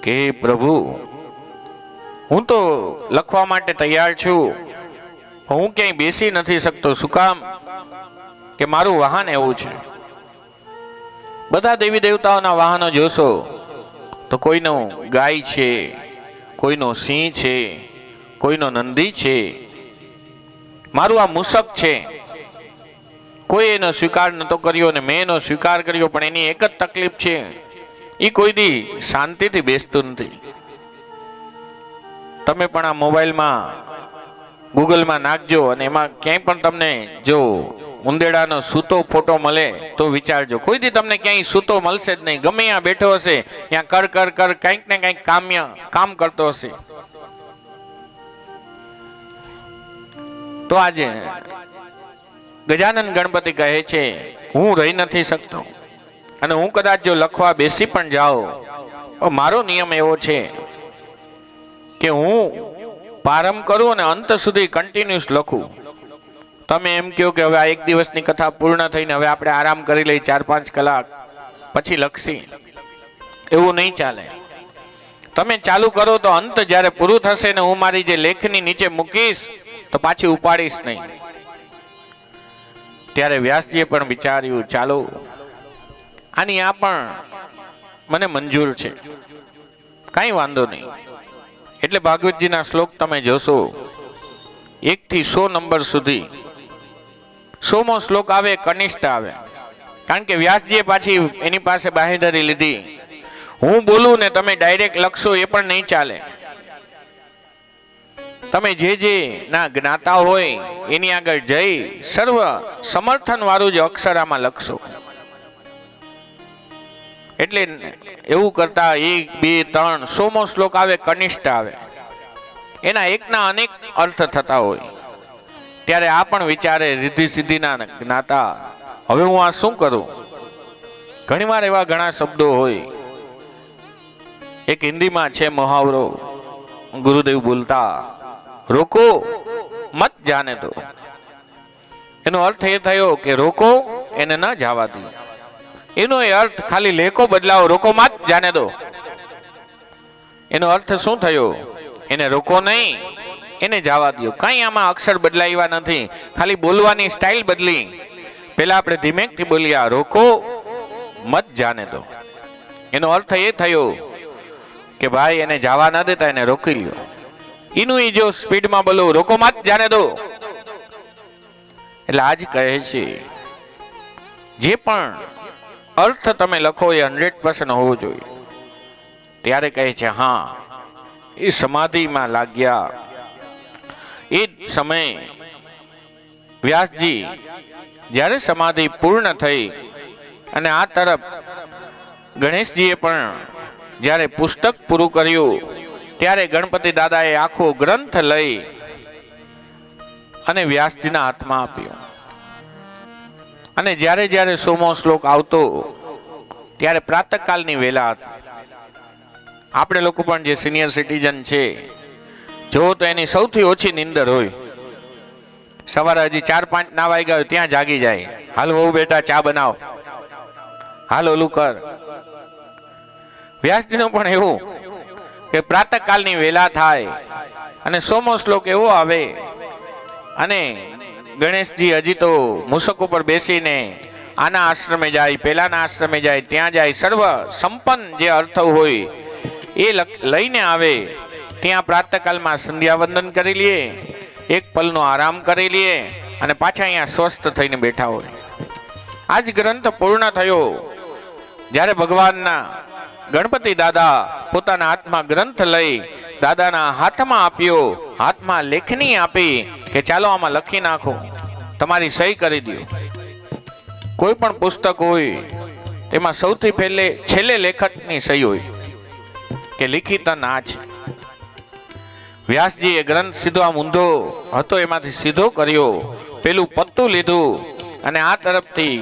કે પ્રભુ હું તો લખવા માટે તૈયાર છું, હું ક્યાંય બેસી નથી શકતો. શું કામ? કે મારું વાહન એવું છે. બધા દેવી દેવતાઓના વાહનો જોશો તો કોઈનો ગાય છે, કોઈનો સિંહ છે, કોઈનો નંદી છે. મારું આ મૂષક છે. કોઈ એનો સ્વીકાર નતો કર્યો અને મેં એનો સ્વીકાર કર્યો, પણ એની એક જ તકલીફ છે, એ કોઈ દી શાંતિથી બેસતું નથી. તમે પણ આ મોબાઈલમાં ગૂગલમાં નાખજો અને એમાં ક્યાંય પણ તમને જો ઉંદેડાનો સૂતો ફોટો મળે તો વિચારજો. કોઈ દી તમને ક્યાંય સૂતો મળશે જ નહીં. ગમે ત્યાં બેઠો હશે ત્યાં કર કર કર કંઈક ને કંઈક કામ કરતો હશે. તો આજે ગજાનન ગણપતિ કહે છે હું રહી નથી શકતો, અને હું કદાચ જો લખવા બેસી પણ જાઉં, મારો નિયમ એવો છે કે હું પ્રારંભ કરું અને અંત સુધી કન્ટિન્યુઅસ લખું. તમે એમ કહો કે હવે આ એક દિવસની કથા પૂર્ણ થઈને હવે આપણે આરામ કરી લઈ 4-5 કલાક પછી લખશી, એવું નહીં ચાલે. તમે ચાલુ કરો તો અંત જ્યારે પૂરું થશે ને હું મારી જે લેખની નીચે મૂકીશ તો પાછી ઉપાડીશ નહીં. ત્યારે વ્યાસજીએ પણ વિચાર્યું ચાલો આની આ પણ મને મંજૂર છે, કાંઈ વાંધો નહીં. એટલે ભાગવતજીના શ્લોક તમે જોશો 1 થી 100 નંબર સુધી. 100મો શ્લોક આવે કનિષ્ઠ આવે, કારણ કે વ્યાસજીએ પાછી એની પાસે બાંહેધરી લીધી. હું બોલું ને તમે ડાયરેક્ટ લખશો એ પણ નહીં ચાલે. તમે જે ના જ્ઞાતા હોય એની આગળ જઈ સર્વ સમર્થન વાળું જ અક્ષર આમાં લખશો. એટલે એવું કરતા 1, 2, 3 100મો શ્લોક આવે કનિષ્ઠ આવે, એના એકના અનેક અર્થ થતા હોય. ત્યારે આ પણ વિચારે રિદ્ધિ સિદ્ધિના જ્ઞાતા હવે હું આ શું કરું? ઘણીવાર એવા ઘણા શબ્દો હોય. એક હિન્દીમાં છે મુહાવરો, ગુરુદેવ બોલતા રોકો મત જાને દો. એનો અર્થ એ થયો કે રોકો એને ન જવા દો. એનો એ અર્થ ખાલી લેખો બદલાવો, રોકો મત જાને દો. એનો અર્થ શું થયો? એને રોકો નહીં, એને જવા દો. કઈ આમાં અક્ષર બદલાવ્યા નથી, ખાલી બોલવાની સ્ટાઇલ બદલી. પેલા આપણે ધીમેકથી બોલ્યા રોકો મત જાને દો. એનો અર્થ એ થયો કે ભાઈ એને જવા ના દેતા, એને રોકી લ્યો. એનું જો સ્પીડમાં બોલો રોકો મત જાને દો. એટલે આજ કહે છે જે પણ અર્થ તમે લખો એ 100% હોવો જોઈએ. ત્યારે કહે છે હા એ સમાધિમાં લાગ્યા. એ સમયે વ્યાસજી જ્યારે સમાધિ પૂર્ણ થઈ અને આ તરફ ગણેશજીએ પણ જ્યારે પુસ્તક પૂરું કર્યું, ત્યારે ગણપતિ દાદાએ આખો ગ્રંથ લઈ અને વ્યાસજીના હાથમાં આપ્યો. અને જ્યારે જ્યારે 100મો શ્લોક આવતો ત્યારે પ્રાતઃકાલની વેલા હતી. આપણે લોકો પણ જે સિનિયર સિટીઝન છે જો તો એની સૌથી ઓછી નીંદર હોય. સવારે હજી 4-5 ના વાગ્યા હોય ત્યાં જાગી જાય, હાલ વહુ બેટા ચા બનાવ, હાલ ઓલું કર. વ્યાસજીનું પણ એવું કે પ્રાતઃકાલની વેલા થાય અને 100મો શ્લોક એવો આવે અને ગણેશજી હજી તો મૂષક ઉપર બેસીને આના આશ્રમે જાય, પેલાના આશ્રમે જાય, ત્યાં જાય, સર્વ સંપન્ન જે અર્થ હોય એ લઈને આવે. ત્યાં પ્રાતઃકાલમાં સંધ્યા વંદન કરી લઈએ, એક પલનો આરામ કરી લઈએ અને પાછા અહીંયા સ્વસ્થ થઈને બેઠા હોય. આજ ગ્રંથ પૂર્ણ થયો જ્યારે ભગવાનના ગણપતિ દાદા પોતાના હાથમાં ગ્રંથ લઈ દાદાના હાથમાં આપ્યો. હાથમાં લેખની આપી કે ચાલો આમાં લખી નાખો, તમારી સહી કરી દો. કોઈ પણ પુસ્તક હોય તેમાં સૌથી છેલ્લે લેખકની સહી હોય કે લિખિત ના છે. વ્યાસજીએ ગ્રંથ સીધો આમ ઊંધો હતો એમાંથી સીધો કર્યો, પેલું પત્તું લીધું અને આ તરફથી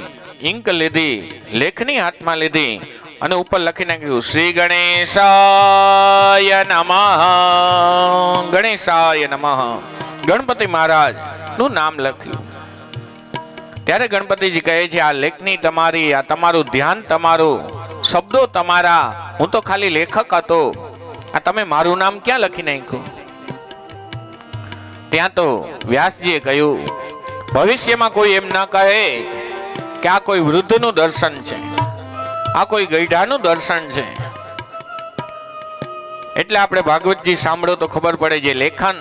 ઇંક લીધી, લેખની હાથમાં લીધી અને ઉપર લખી નાખ્યું શ્રી ગણેશાય નમઃ, ગણેશાય નમઃ. ગણપતિ મહારાજ નું નામ લખ્યું. ત્યારે ગણપતિજી કહે છે આ લેખની તમારી, આ તમારું ધ્યાન તમારું, શબ્દો તમારા, હું તો ખાલી લેખક હતો, આ તમે મારું નામ ક્યાં લખી નાખ્યું? ત્યાં તો વ્યાસજીએ કહ્યું, ભવિષ્યમાં કોઈ એમ ના કહે કે આ કોઈ વૃદ્ધનું દર્શન છે, આ કોઈ ગઈઢાનું દર્શન છે. એટલે આપણે ભાગવતજી સાંભળો તો ખબર પડે, જે લેખન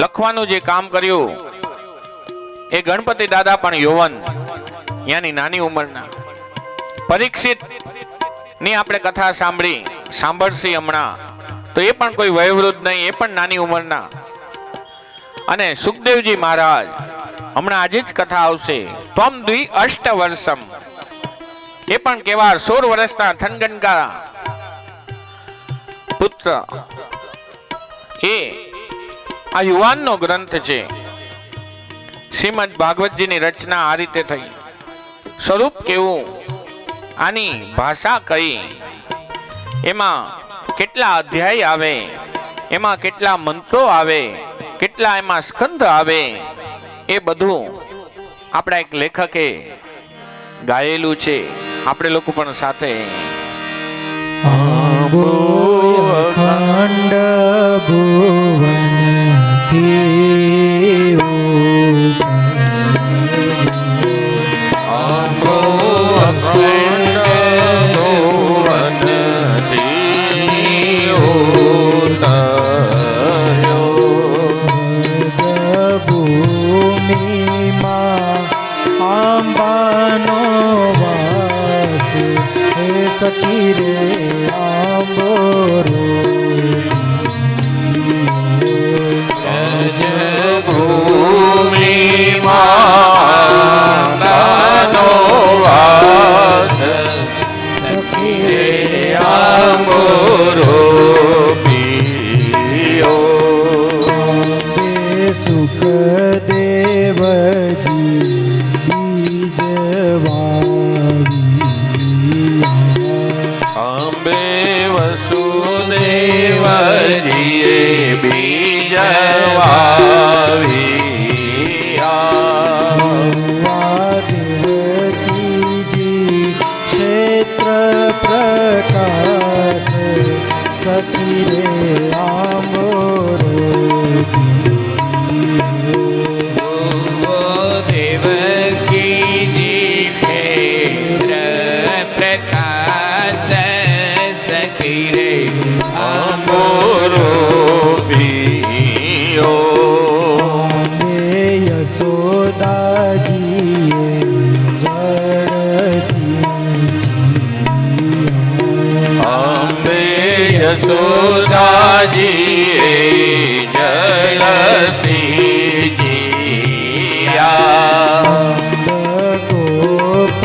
લખવાનું જે કામ કર્યું એ ગણપતિ દાદા પણ યૌવન, યાની નાની ઉંમરના. પરીક્ષિત ની આપણે કથા સાંભળશી હમણાં, તો એ પણ કોઈ વયોવૃદ્ધ નહીં, એ પણ નાની ઉંમરના. અને સુખદેવજી મહારાજ હમણાં આજે જ કથા આવશે, ત્વમ દ્વિ અષ્ટ વર્ષમ, એ પણ કેવા 16 વર્ષના થનગનકા પુત્ર. એ આ યુવાનનો ગ્રંથ છે. શ્રીમદ ભાગવતજીની રચના આ રીતે થઈ. સ્વરૂપ કેવું, આની ભાષા કઈ, એમાં કેટલા અધ્યાય આવે, એમાં કેટલા મંત્રો આવે, કેટલા એમાં સ્કંદ આવે, એ બધું આપણા એક લેખકે ગાયેલું છે. આપણે લોકો પણ સાથે અખંડ ભુવન સખી રે આંબોરો ભૂમિ માનો વાસ, સખી રે આંબોરો પિયો. સુખ દેવજી અંબે વસુદેવજીએ બીજ વાવ્યા. દેવકીજી ક્ષેત્ર પ્રકાશ, સખી રે આંબોરો દેવકીજી ક્ષેત્ર પ્રકાશ, સખી રે આંબોરો પિયો. યશોદાજીએ જળસિંહ, અંબે યશોદાજીએ જળસિંહ. ગોપ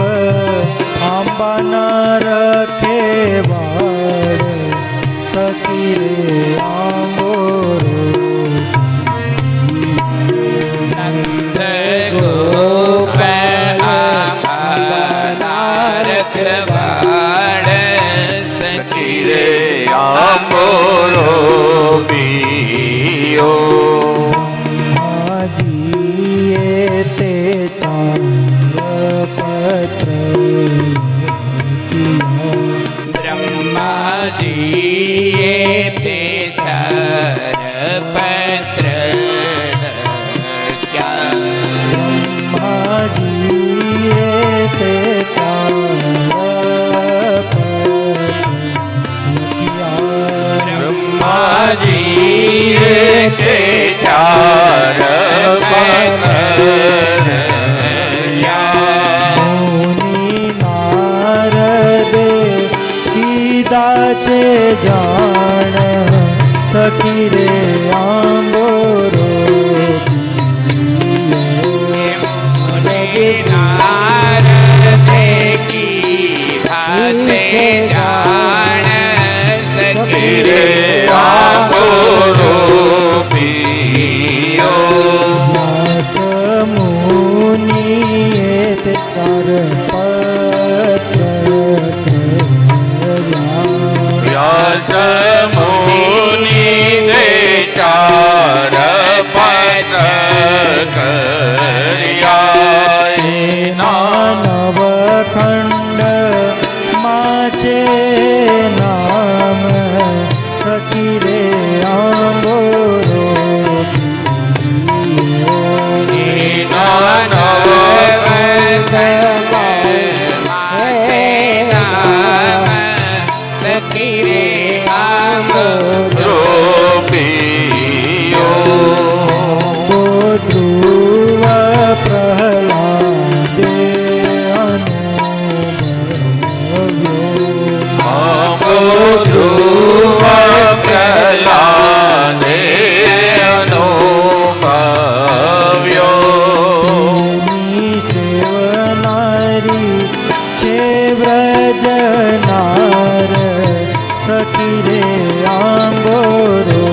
આંબાના રખેવાળ, સખી રે આંબોરો ગોપ આંબાના રખવાળ, સખી રે આંબોરો પિયો. માજીએ તે ચાંદપત્ર બ્રહ્માજીએ તે ચારપત્ર માજીએ તે બ્રહ્માજીએ તે મુનિ નારદે કીધા છે જાણ, સખી રે આંબોરો સખી રે આંબોરો પિયો. વ્યાસ મુનિએ તે ચાર પત્ર વ્યાસ મુનિ દે ચાર પત્ર કર્યા. નવખંડ માં છે નામ, સખી રે આંબો રૂપિયો ધ્રુવ પ્રહલાદે અનુભવ્યો આંબો ધ્રુવ પ્રહલાદે અનુભવ્યો તેની સેવનારી છે વ્રજનાર સખી રે આંબોરો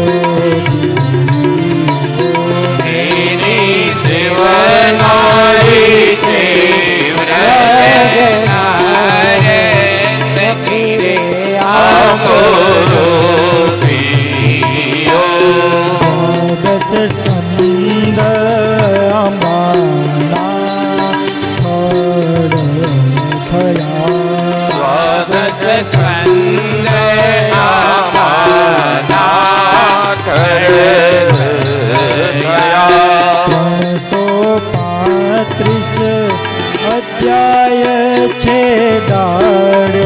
એની સેવનારી છે વ્રજનાર સખી રે આંબો આંબો રૂપિયો દસ સ્કંદ અંબાના ફળ થયા દ્વાદશ સ્કંદ આમાના થયા 335 અધ્યાય છે ડાળ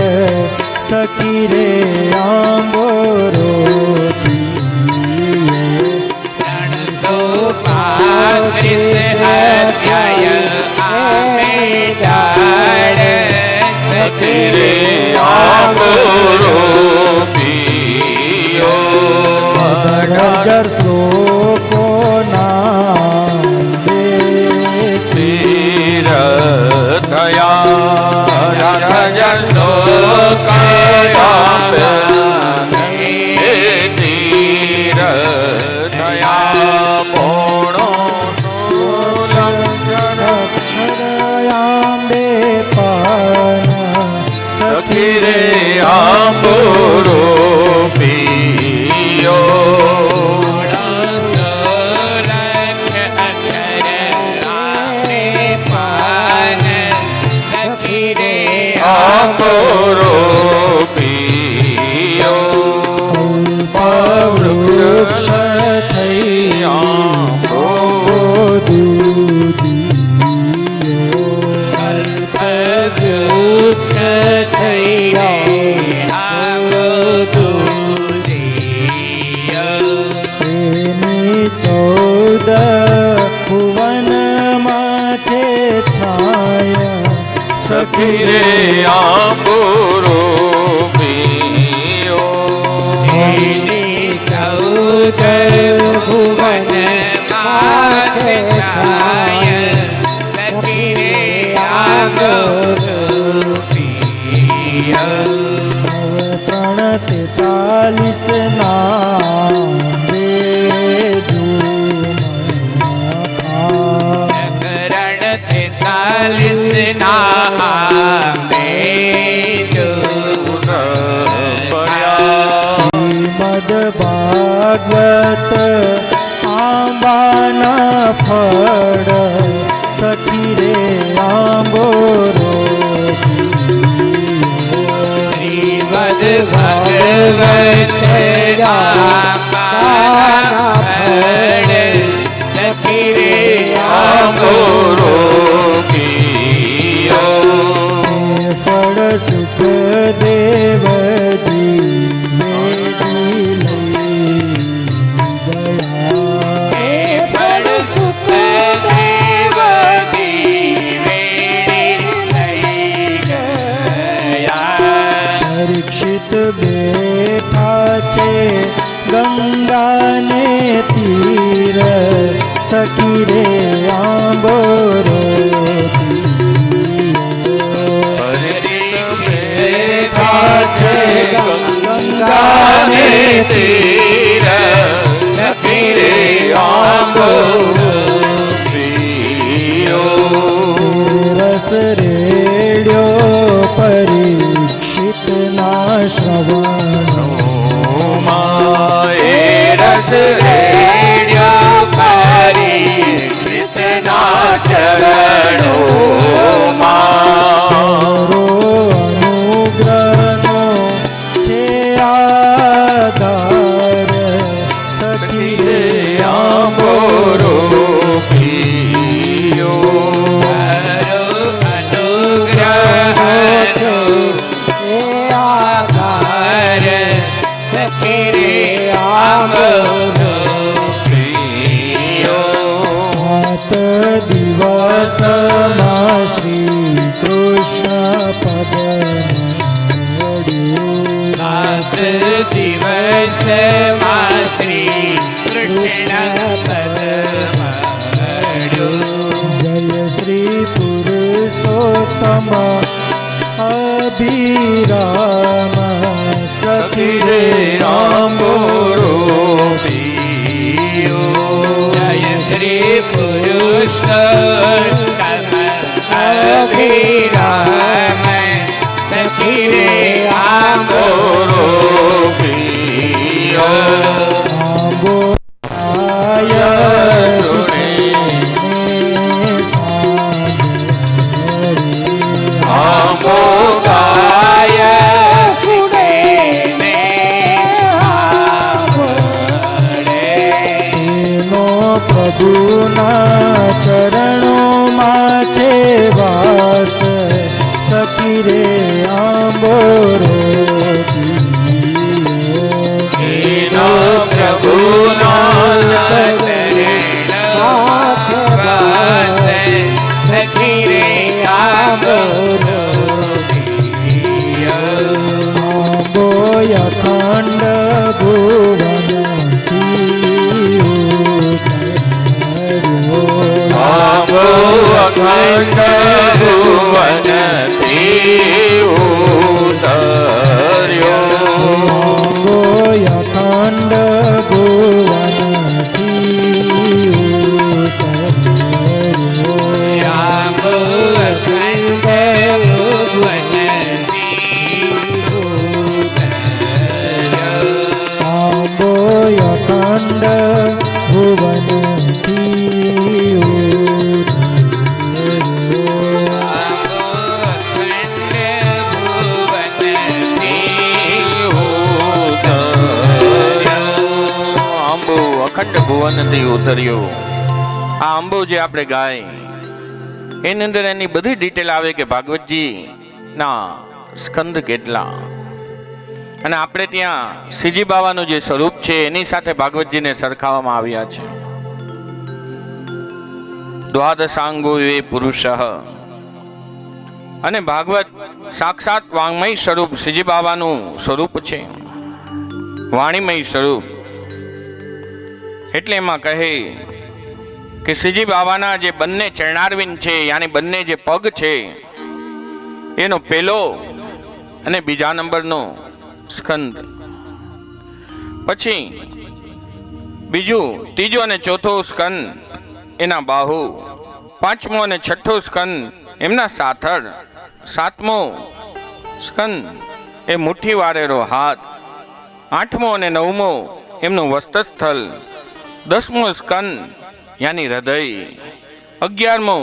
સખી રે આંબોરો 335 અધ્યાય આમે ડાળ સખી રે આંબો આંબો રૂપિયો 18 શ્લોકો ના તીર થયા 18 શ્લોકાયા તીર થયા પોણો અક્ષરયાંબે પાના સખી રે આંબો રૂપિયો આંબો રૂપિયો વૃક્ષ થઈ આંબો વૃક્ષ થઈ તેની 14 ભુવનમાં છે છાયા સખી રે આંબો રૂપિયો એની 14 ભુવન છે છાય સખી રે આંબો રૂપિય 343 ના કરણ 43 ના શ્રીમદ ભાગવત આંબાના ફળ સખી રે આંબોરો શ્રીમદ ભગવત રામા ફળ સખી રે આંબો આંબો રૂપિયો ફળ સુખ દેવજી મેળી લઈ ગયા ફળ સુખ દેવજી લઈ ગયા પરીક્ષિત બેઠા છે ગંગાને તીર સખી રે આંબોરો ગંગાને તીર સખી રે આંબો રૂપિયો રસ રેડ્યો પરીક્ષિત ના શ્રવણો માએ રસ રેડ્યો પરીક્ષિતના ચરણોમાં અનુગ્રહનો છે આધાર સખી રે આંબો રૂપિયો અનુગ્રહ એ આધાર દિવસમાં શ્રી કૃષ્ણ પદ મળ્યું. જય શ્રી પુરુષોત્તમ અભિરામ સખી રે રામોરો જય શ્રી પુરુષોત્તમ અભિરામ સખી રે આંબોરો આંબો આય ગાય સુને ને સાંભળે. એનો પ્રભુના ચરણોમાં છે વાસ સખી રે આંબોરો એનો પ્રભુનો વાસ સખી રે આંબોરો આંબો અખંડ ભુવનથી આંબો અખંડ ભુવનથી ઉતર્યો. આંબો અખંડ ભુવનથી ઉતર્યો. આંબો અખંડ ભુવનથી ઉતર્યો. આંબો અખંડ ભુવનથી આંબો અખંડ ભુવનથી ઉતર્યો. આ આંબો જે આપણે ગાય એની અંદર એની બધી ડિટેલ આવે કે ભાગવતજી ના સ્કંદ કેટલા, અને આપણે ત્યાં શ્રીજી બાવાનું જે સ્વરૂપ છે એની સાથે ભાગવતજીને સરખાવવામાં આવ્યા છે. દ્વાદશાંગો એ પુરુષ, અને ભાગવત સાક્ષાત વાંગમય સ્વરૂપ શ્રીજી બાવાનું સ્વરૂપ છે, વાણીમય સ્વરૂપ. એટલે એમાં કહે કે શ્રીજી બાવાના જે બંને ચરણારવિંદ છે, યાની બંને જે પગ છે, એનો પહેલો અને બીજા નંબરનો સ્કંદ, પછી બીજું ત્રીજો અને ચોથો સ્કંદ એના બાહુ, પાંચમો અને છઠ્ઠો સ્કંદ એમના સાથળ, સાતમો સ્કંદ એ મુઠ્ઠી વાળેલો હાથ, આઠમો અને નવમો એમનું વસ્ત્રસ્થલ, દસમો સ્કંદ યાની હૃદય, 11મો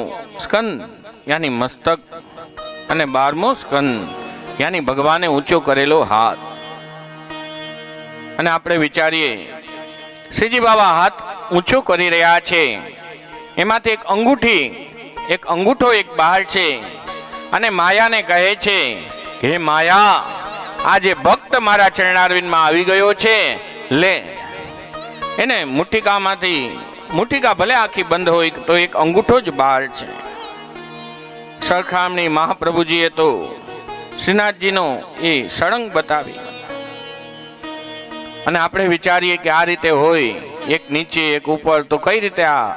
સ્કંદ યાની મસ્તક, અને 12મો સ્કંદ યાની ભગવાને ઊંચો કરેલો હાથ. અને આપણે વિચારીએ શ્રીજી બાબા હાથ ઊંચો કરી રહ્યા છે, એમાંથી એક અંગૂઠો એક બહાર છે, અને માયાને કહે છે કે હે માયા, આ જે ભક્ત મારા ચરણારવિંદમાં આવી ગયો છે, લે એને મુઠ્ઠિકા ભલે આખી બંધ હોય તો એક અંગૂઠો જ બહાર છે. સરખામણી મહાપ્રભુજીએ તો શ્રીનાથજીનો એ સળંગ બતાવી. અને આપણે વિચારીએ કે આ રીતે હોય, એક નીચે એક ઉપર, તો કઈ રીતે આ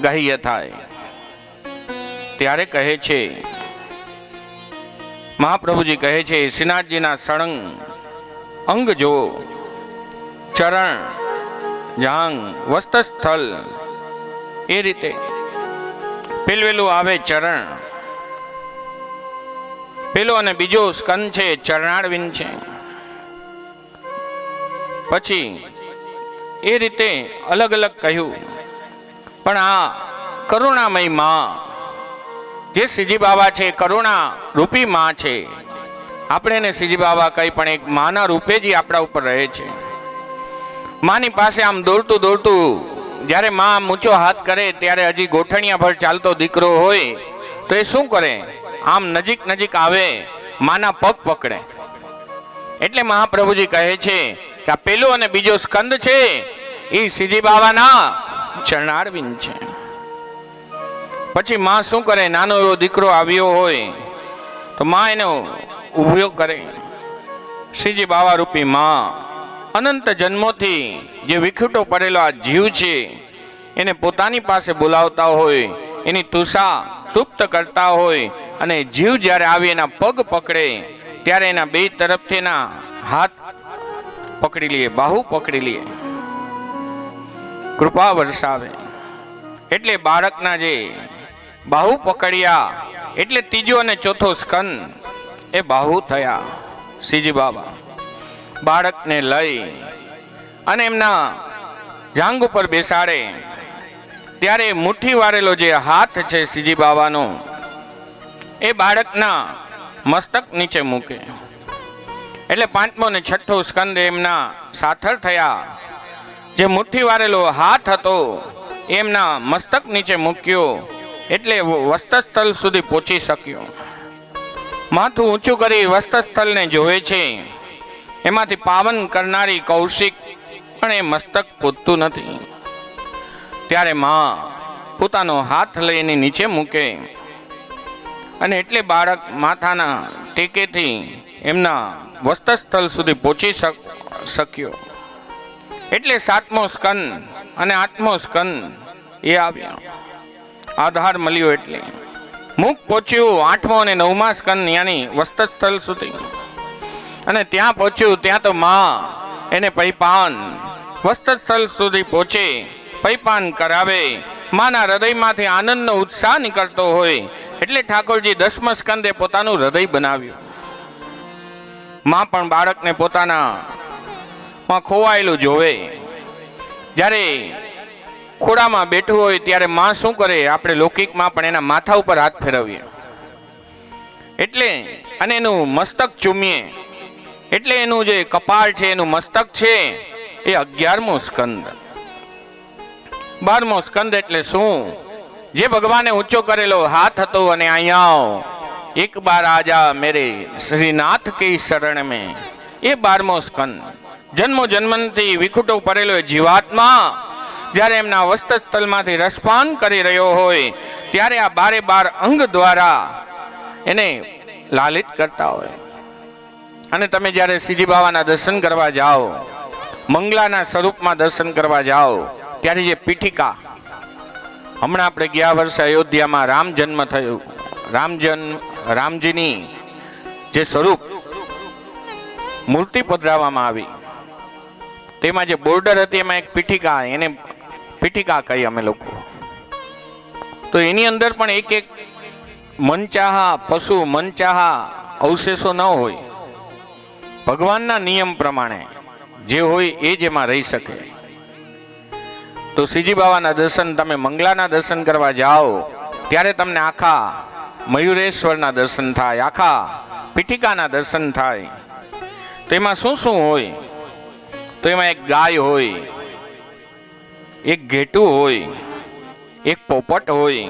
ગ્રાહ્ય થાય? ત્યારે કહે છે મહાપ્રભુજી કહે છે, શ્રીનાથજીના સળંગ અંગ જો, ચરણ, જાંગ, વસ્ત્રસ્થલ, એ રીતે પેલું આવે ચરણ, પેલો અને બીજો સ્કંદ છે ચરણારવિંદ છે. પછી એ રીતે અલગ અલગ કહ્યું. પણ આ કરુણામય માં જે શ્રીજી બાબા છે, કરુણા રૂપી માં છે. આપણે એને શ્રીજી બાબા કઈ પણ એક માના રૂપે જ આપણા ઉપર રહે છે. માની પાસે આમ દોડતું જ્યારે માં ઊંચો હાથ કરે ત્યારે હજી ગોઠણિયા ભર ચાલતો દીકરો હોય તો એ શું કરે? આમ નજીક આવે, માના પગ પકડે. એટલે મહાપ્રભુજી કહે છે કે આ પેલો અને બીજો સ્કંદ છે એ શ્રીજી બાબાના ચરણારવિંદ છે. પછી માં શું કરે? નાનો એવો દીકરો આવ્યો હોય તો માં એનો ઉભો કરે, શ્રીજી બાવા રૂપી માં અનંત જન્મોથી જે વિખૂટો પડેલો આ જીવ છે એને પોતાની પાસે બોલાવતા હોય, એની તુષા તૃપ્ત કરતા હોય, અને જીવ જ્યારે આવી એના પગ પકડે ત્યારે એના બે તરફથી એના હાથ પકડી લે, બાહુ પકડી લે, કૃપા વરસાવે. એટલે બાળકના જે બાહુ પકડ્યા એટલે ત્રીજો અને ચોથો સ્કંદ એ બાહુ થયા. શ્રીજી બાબા બાળકને લઈ અને એમના જાંગ ઉપર બેસાડે ત્યારે મુઠ્ઠી વાળેલો જે હાથ છે શ્રીજી બાબાનો એ બાળકના મસ્તક નીચે મૂકે. એટલે પાંચમો ને છઠ્ઠો સ્કંદ એમના સાથળ થયા. જે મુઠ્ઠી વાળેલો હાથ હતો એમના મસ્તક નીચે મૂક્યો એટલે વસ્ત્રસ્થળ સુધી પહોંચી શક્યો. માથું ઊંચું કરી વસ્ત્રસ્થળને જોવે છે. એમાંથી પાવન કરનારી કૌશિક પણ એ મસ્તક પૂછતું નથી. ત્યારે માં પોતાનો હાથ લઈને નીચે મૂકે અને એટલે બાળક માથાના ટેકેથી એમના વસ્ત્રસ્થળ સુધી પહોંચી શક્યો. એટલે સાતમો સ્કંદ અને આઠમો સ્કંદ એ આવ્યા. આધાર મળ્યો એટલે મુખ પહોંચ્યું આઠમો અને નવમા સ્કંદ યાની વસ્ત્રસ્થળ સુધી. અને ત્યાં પહોંચ્યું ત્યાં તો માં એને પૈપાન વસ્ત્રસ્થળ સુધી પહોંચે, પૈપાન કરાવે. માના હૃદયમાંથી આનંદનો ઉત્સાહ નીકળતો હોય એટલે ઠાકોરજી દસમ સ્કંદે પોતાનું હૃદય બનાવ્યું. માં પણ બાળકને પોતાના માં ખોવાયેલું જોવે. જ્યારે ખોડામાં બેઠું હોય ત્યારે માં શું કરે, આપણે લૌકિકમાં પણ એના માથા ઉપર હાથ ફેરવીએ એટલે અને એનું મસ્તક ચૂમીએ એટલે એનું જે કપાળ છે એનું મસ્તક છે એ 11મો સ્કંદ. 12મો સ્કંદ એટલે શું, જે ભગવાને ઊંચો કરેલો હાથ હતો અને અહીંયા એક બાર આજા મેરે શ્રીનાથ કી શરણ મેં, એ 12મો સ્કંદ. જન્મો જન્મથી વિખૂટો પડેલો જીવાત્મા જ્યારે એમના વસ્ત્રસ્થળમાંથી રસપાન કરી રહ્યો હોય ત્યારે આ 12 અંગ દ્વારા એને લાલિત કરતા હોય. અને તમે જ્યારે શ્રીજી બાવાના દર્શન કરવા જાઓ, મંગલાના સ્વરૂપમાં દર્શન કરવા જાઓ ત્યારે જે પીઠિકા, હમણાં આપણે ગયા વર્ષે અયોધ્યામાં રામ જન્મ થયું, રામજીની જે સ્વરૂપ મૂર્તિ પધરાવવામાં આવી તેમાં જે બોર્ડર હતી એમાં એક પીઠિકા, એને પીઠિકા કહી અમે લોકો. તો એની અંદર પણ એક એક મનચાહા પશુ, મનચાહા અવશેષો ન હોય. ભગવાનના નિયમ પ્રમાણે જે હોય એ જ એમાં રહી શકે. તો શ્રીજી બાવાના દર્શન, તમે મંગલાના દર્શન કરવા જાઓ ત્યારે તમને આખા મયુરેશ્વરના દર્શન થાય, આખા પીઠિકાના દર્શન થાય. તો એમાં શું શું હોય, તો એમાં એક ગાય હોય, એક ઘેટું હોય, એક પોપટ હોય,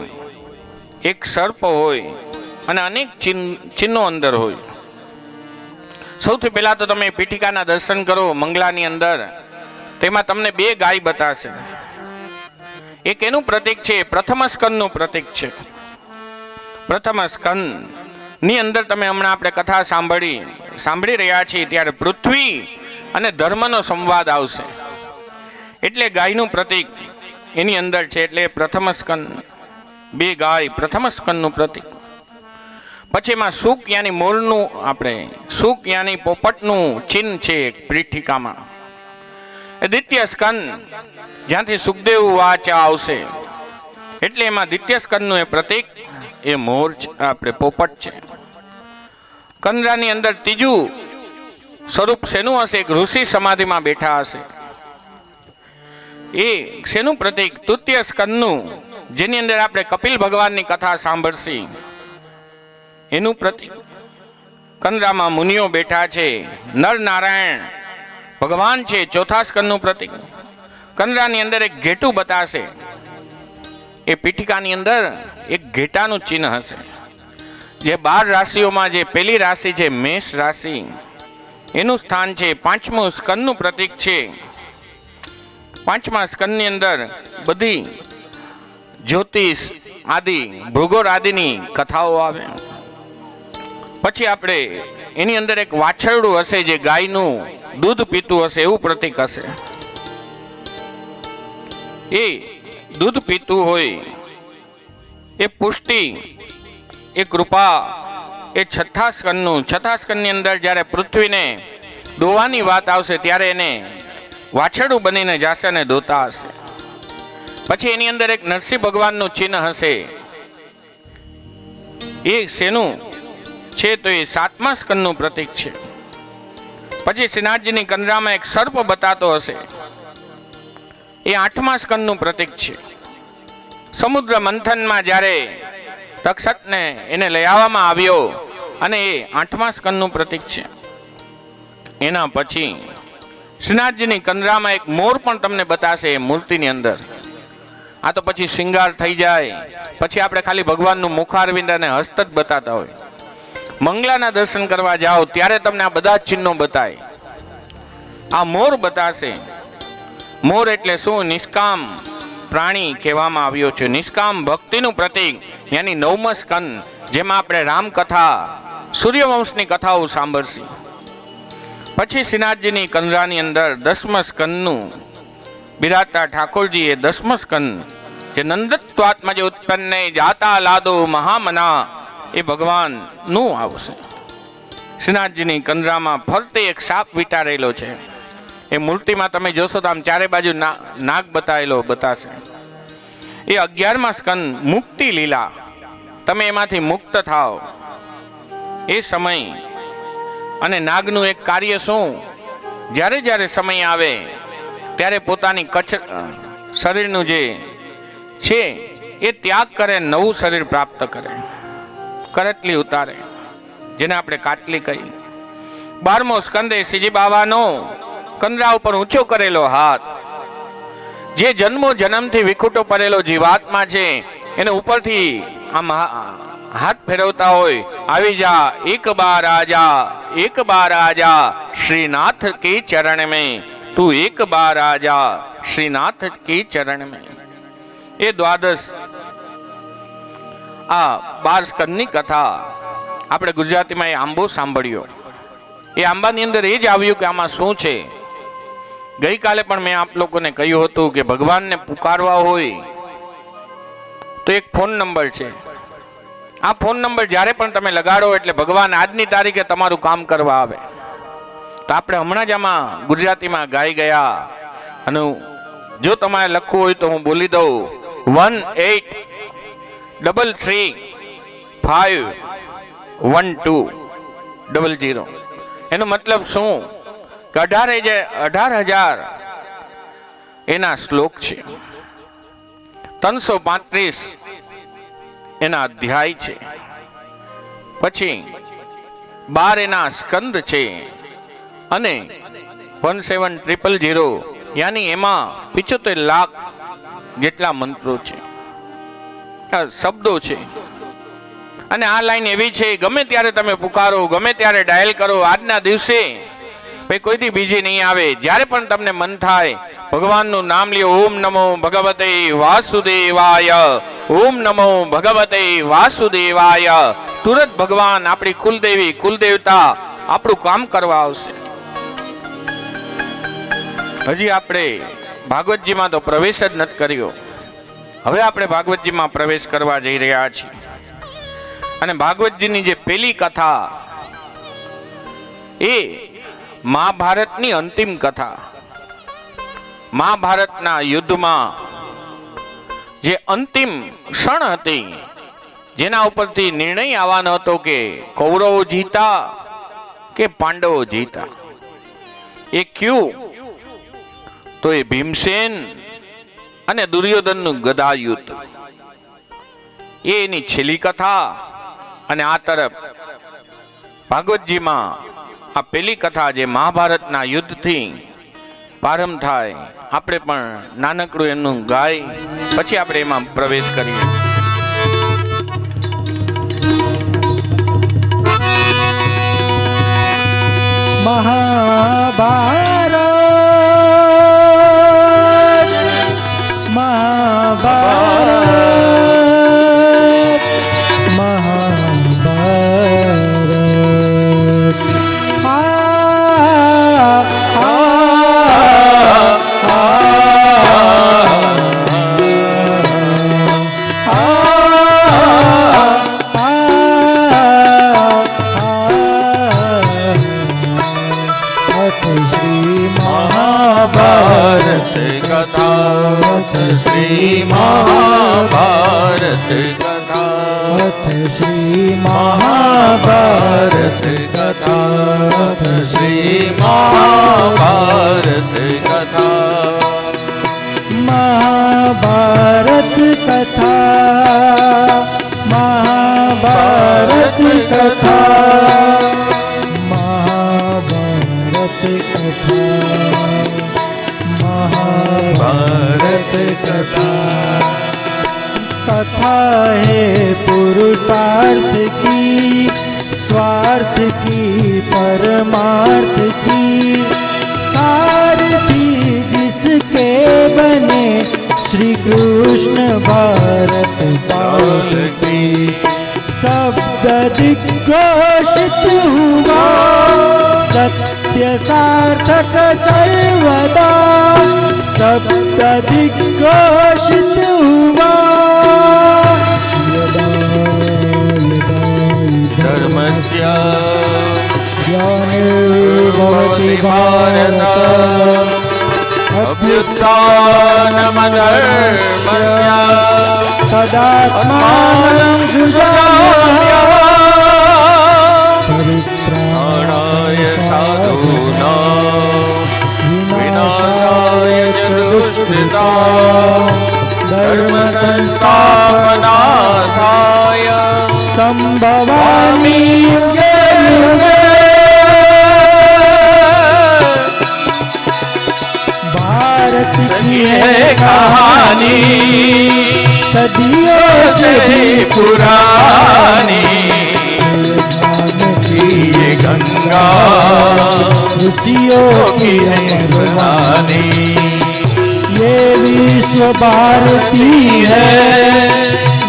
એક સર્પ હોય અને અનેક ચિહ્નો અંદર હોય. સૌથી પહેલા તો તમે પીઠિકાના દર્શન કરો મંગલાની અંદર, તેમાં તમને 2 ગાય બતાશે. એક એનું પ્રતીક છે, પ્રથમ સ્કંદનું પ્રતીક છે. પ્રથમ સ્કંદ ની અંદર તમે હમણાં આપણે કથા સાંભળી રહ્યા છીએ ત્યારે પૃથ્વી અને ધર્મનો સંવાદ આવશે. એટલે ગાયનું પ્રતીક એની અંદર છે. એટલે પ્રથમ સ્કંદ, 2 ગાય પ્રથમ સ્કંદનું પ્રતીક. પછી એમાં સુક યાની મોરનું, આપણે સુક યાની પોપટનું ચિહ્ન છે પીઠિકામાં. દ્વિતીય સ્કંદ જ્યાંથી સુખદેવ વાચા આવશે એટલે એમાં દ્વિતીય સ્કંદનું એ પ્રતીક એ મોર આપણે પોપટ છે. કંદરાની અંદર ત્રીજું સ્વરૂપ શેનું હશે, એક ઋષિ સમાધિમાં બેઠા હશે. એ શેનું પ્રતીક, તૃતીય સ્કંદનું, જેની અંદર આપણે કપિલ ભગવાનની કથા સાંભળશી એનું પ્રતીક. કંદરામાં મુનિઓ બેઠા છે, નર નારાયણ ભગવાન છે, ચોથા સ્કંદનું પ્રતીક. કંદરાની અંદર એક ઘેટું બતાશે, એ પીઠિકાની અંદર એક ઘેટાનું ચિહ્ન હશે. જે 12 રાશિઓમાં જે પહેલી રાશિ છે મેષ રાશિ, એનું સ્થાન છે. 5મું સ્કંદનું પ્રતીક છે. 5મા સ્કંદની અંદર બધી જ્યોતિષ આદિ ભૃગોર આદિની કથાઓ આવે. પછી આપણે એની અંદર એક વાછરડું હશે જે ગાયનું દૂધ પીતું હશે એવું પ્રતીક હશે. એ દૂધ પીતું હોય, એ પુષ્ટિ, એ કૃપા, એ છઠ્ઠા સ્કંદનું. છઠ્ઠા સ્કંદની અંદર જ્યારે પૃથ્વીને દોવાની વાત આવશે ત્યારે એને વાછરડું બનીને જશે અને દોતા હશે. પછી એની અંદર એક નરસિંહ ભગવાનનું ચિહ્ન હશે. એ શેનું છે તો એ સાતમા સ્કંદનું પ્રતીક છે. પછી શ્રીનાથજીની કંદરામાં એક સર્પ બતાતો હશે, એ આઠમા સ્કંદનું પ્રતીક છે. સમુદ્ર મંથનમાં જ્યારે તક્ષકને એને લઈ આવવામાં આવ્યો અને એ આઠમા સ્કંદનું પ્રતીક છે. એના પછી શ્રીનાથજીની કંદરામાં એક મોર પણ તમને બતાશે એ મૂર્તિની અંદર. આ તો પછી શિંગાર થઈ જાય, પછી આપણે ખાલી ભગવાનનું મુખારવિંદ અને હસ્ત જ બતાતા હોય. મંગલાના દર્શન કરવા જાઓ ત્યારે તમને આ બધા જ ચિહ્નો બતાય. આ મોર બતાશે. મોર એટલે શું? નિષ્કામ પ્રાણી કહેવામાં આવ્યો છે. નિષ્કામ ભક્તિનું પ્રતીક, યાની નવમા સ્કંદ, જેમાં આપણે રામકથા, સૂર્યવંશની કથાઓ સાંભળશી. પછી શ્રીનાથજીની કંદરાની અંદર દસમ સ્કંદનું બિરાજતા ઠાકોરજી એ દસમ સ્કંદ જે નંદત્વાત્મા જે ઉત્પન્ન જાતા લાદો મહામના એ ભગવાનનું આવશે. શ્રીનાથજીની કંદરામાં ફરતે એક સાપ વીંટાળેલો છે. એ મૂર્તિમાં તમે જોશો તો આમ ચારે બાજુ નાગ બતાવેલો બતાશે. એ 11મા સ્કંદ મુક્તિ લીલા, તમે એમાંથી મુક્ત થાઓ એ સમય. અને નાગનું એક કાર્ય શું? જ્યારે જ્યારે સમય આવે ત્યારે પોતાની શરીરનું જે છે એ ત્યાગ કરે, નવું શરીર પ્રાપ્ત કરે, કરટલી ઉતારે, જેને આપણે કાટલી કહી. 12મો સ્કંદ એ શ્રીજી બાબાનો કંદરા ઉપર ઊંચો કરેલો હાથ, જે જન્મો જન્મથી વિખૂટો પડેલો જીવાત્મા છે એને ઉપરથી આમ હાથ ફેરવતા હોય, આવી જા એક બાર આજા, એક બાર આજા શ્રીનાથ કે ચરણ में, તું એક બાર આજા શ્રીનાથ કે ચરણ में. એ દ્વાદશ આ 12 સ્કંદની કથા આપણે ગુજરાતીમાં એ આંબો સાંભળ્યો. એ આંબાની અંદર એ જ આવ્યું કે આમાં શું છે. ગઈકાલે પણ મેં આપ લોકોને કહ્યું હતું કે ભગવાનને પુકારવા હોય તો એક ફોન નંબર છે. આ ફોન નંબર જ્યારે પણ તમે લગાડો એટલે ભગવાન આજની તારીખે તમારું કામ કરવા આવે. તો આપણે હમણાં જ આમાં ગુજરાતીમાં ગાઈ ગયા, અને જો તમારે લખવું હોય તો હું બોલી દઉં 18351200. એનો મતલબ શું? કે 18,000 એના શ્લોક છે, 335 એના અધ્યાય છે, પછી 12 એના સ્કંદ છે, અને 17,000 યાની એમાં 75 લાખ જેટલા મંત્રો છે, શબ્દો છે. અને આ લાઈન એવી છે, ગમે ત્યારે તમે પુકારો, ગમે ત્યારે ડાયલ કરો, આજના દિવસે કોઈથી બીજી નહીં આવે. જ્યારે પણ તમને મન થાય ભગવાનનું નામ લ્યો, ઓમ નમો ભગવતે વાસુદેવાય, ઓમ નમો ભગવતે વાસુદેવાય. તુરંત ભગવાન, આપણી કુલદેવી, કુલદેવતા આપણું કામ કરવા આવશે. હજી આપણે ભાગવતજીમાં તો પ્રવેશ જ નથી કર્યો. હવે આપણે ભાગવતજીમાં પ્રવેશ કરવા જઈ રહ્યા છીએ. અને ભાગવતજીની જે પહેલી કથા એ મહાભારતની અંતિમ કથા. મહાભારતના યુદ્ધમાં જે અંતિમ ક્ષણ હતી, જેના ઉપરથી નિર્ણય આવવાનો હતો કે કૌરવો જીતા કે પાંડવો જીતા. એ ક્યું? તો એ ભીમસેન અને દુર્યોધનનું ગદા યુદ્ધ. એ એની છેલ્લી કથા. અને આ તરફ ભાગવતજીમાં આ પેલી કથા જે મહાભારતના યુદ્ધથી પ્રારંભ થાય, આપણે પણ નાનકડું એનું ગાય, પછી આપણે એમાં પ્રવેશ કરીએ. મહાભારત મહાભારત મહાભારત શ્રી મહાભારત કથા શ્રી મહાભારત કથા શ્રી મહાભારત કથા શ્રી મહાભારત કથા મહાભારત કથા મહાભારત કથા મહાભારત કથા મહાભારત કથા कथा है पुरुषार्थ की स्वार्थ की परमार्थ की सारथी जिसके बने श्री कृष्ण भारत काल की शब्द दिग्घोषित हुआ सत्य सार्थक सर्वदा शब्द दिग्घोषित हुआ धर्मस्य ज्ञानिर्भवति भारत अभ्युत्थानमधर्मस्य तदात्मानं सृजाम्यहम् परित्राणाय साधूनां विनाशाय च दुष्कृतां धर्म संस्थापनार्थाय संभवामि युगे युगे भारत की है कहानी सदियों से भी पुरानी ये गंगा ऋषियों की अमर रानी ये विश्व भारती है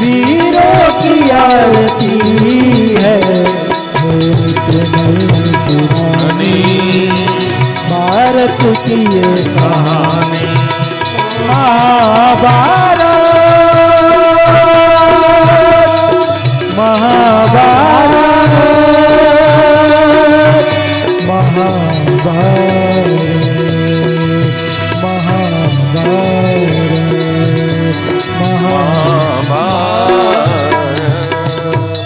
वीरों की आरती है पुरानी भारत की ये कहानी महाभारत महाभारत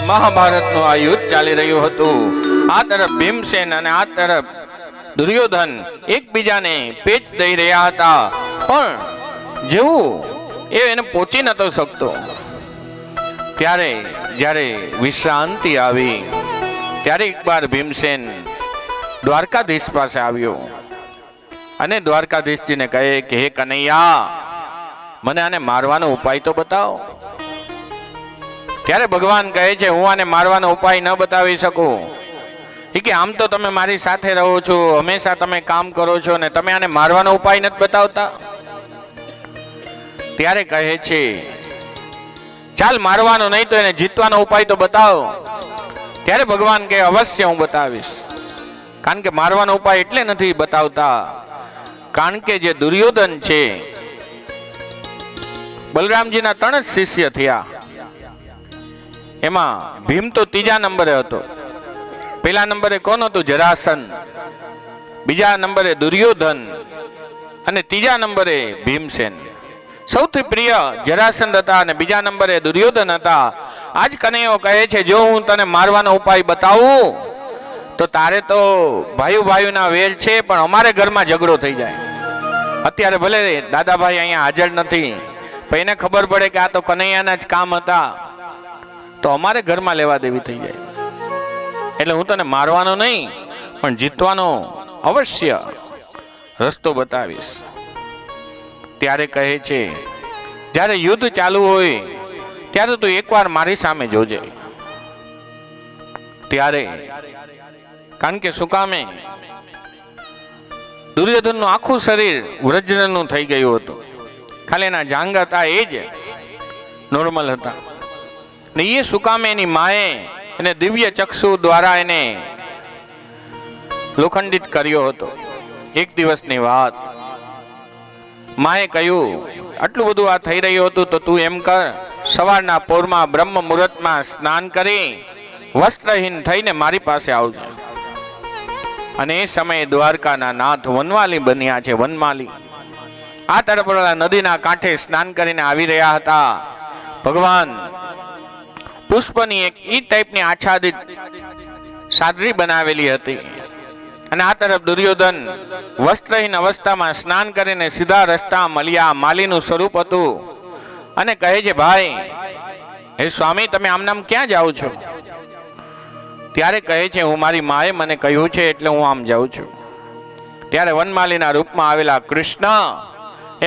મહાભારતનું આ યુદ્ધ ચાલી રહ્યું હતું. આ તરફ ભીમસેન અને આ તરફ દુર્યોધન એકબીજાને પેચ દઈ રહ્યા હતા, પણ જેવું એ એને પહોંચી નતો શકતો. ત્યારે જ્યારે વિશ્રાંતિ આવી ત્યારે એકવાર ભીમસેન દ્વારકાધીશ પાસે આવ્યો અને દ્વારકાધીશજીને કહે કે હે કનૈયા, મને આને મારવાનો ઉપાય તો બતાવો. ત્યારે ભગવાન કહે છે, હું આને મારવાનો ઉપાય ન બતાવી શકું. એ કે આમ તો તમે મારી સાથે રહો છો, હંમેશા તમે કામ કરો છો ને તમે આને મારવાનો ઉપાય નથી બતાવતા. ત્યારે કહે છે, ચાલ મારવાનો નહીં તો એને જીતવાનો ઉપાય તો બતાવો. ત્યારે ભગવાન કહે, અવશ્ય હું બતાવીશ. કારણ કે મારવાનો ઉપાય એટલે નથી બતાવતા, કારણ કે જે દુર્યોધન છે બલરામજીના 3 જ શિષ્ય થયા. એમાં ભીમ તો 3જા નંબરે હતો. પહેલા નંબરે કોણ હતું? જરાસંધ. બીજા નંબરે દુર્યોધન અને 3જા નંબરે ભીમસેન. સૌથી પ્રિય જરાસંધ હતા અને બીજા નંબરે દુર્યોધન હતા. આજ કનૈયો કહે છે, જો હું તને મારવાનો ઉપાય બતાવું તો તારે તો ભાઈઓના વેર છે, પણ અમારે ઘરમાં ઝઘડો થઈ જાય. અત્યારે ભલે દાદાભાઈ અહીંયા હાજર નથી, પણ એને ખબર પડે કે આ તો કનૈયાના જ કામ હતા, તો અમારે ઘરમાં લેવા દેવી થઈ જાય. એટલે હું તને મારવાનો નહીં પણ જીતવાનો અવશ્ય રસ્તો બતાવીશ. ત્યારે કહે છે, જ્યારે યુદ્ધ ચાલુ હોય ત્યારે તું એકવાર મારી સામે જોજે. ત્યારે કારણ કે શું કામે દુર્યોધનનું આખું શરીર વજ્રનું થઈ ગયું હતું. ખાલી એના જાંગ હતા એ જ નોર્મલ હતા. ને એ શું કામે એની માએ એને દિવ્ય ચક્ષુ દ્વારા એને લોખંડિત કર્યો હતો. એક દિવસની વાત, માએ કહ્યું, આટલું બધું આ થઈ રહ્યું હતું તો તું એમ કર, સવારના પોરમાં બ્રહ્મ મુહૂર્તમાં સ્નાન કરી વસ્ત્રહીન થઈને મારી પાસે આવજે. અને એ સમયે દ્વારકાના નાથ વનમાલી બન્યા છે, વનમાલી. આ તરફ નદીના કાંઠે સ્નાન કરીને આવી રહ્યા હતા. ભગવાન પુષ્પની એક ઈ ટાઈપની આચ્છાદિત સાદરી બનાવેલી હતી. અને આ તરફ દુર્યોધન વસ્ત્રહીન અવસ્થામાં સ્નાન કરીને સીધા રસ્તા મળ્યા. માલીનું સ્વરૂપ હતું અને કહે છે, ભાઈ હે સ્વામી, તમે આમ નામ ક્યાં જાઓ છો? ત્યારે કહે છે, હું મારી માએ મને કહ્યું છે એટલે હું આમ જાઉં છું. ત્યારે વનમાલીના રૂપમાં આવેલા કૃષ્ણ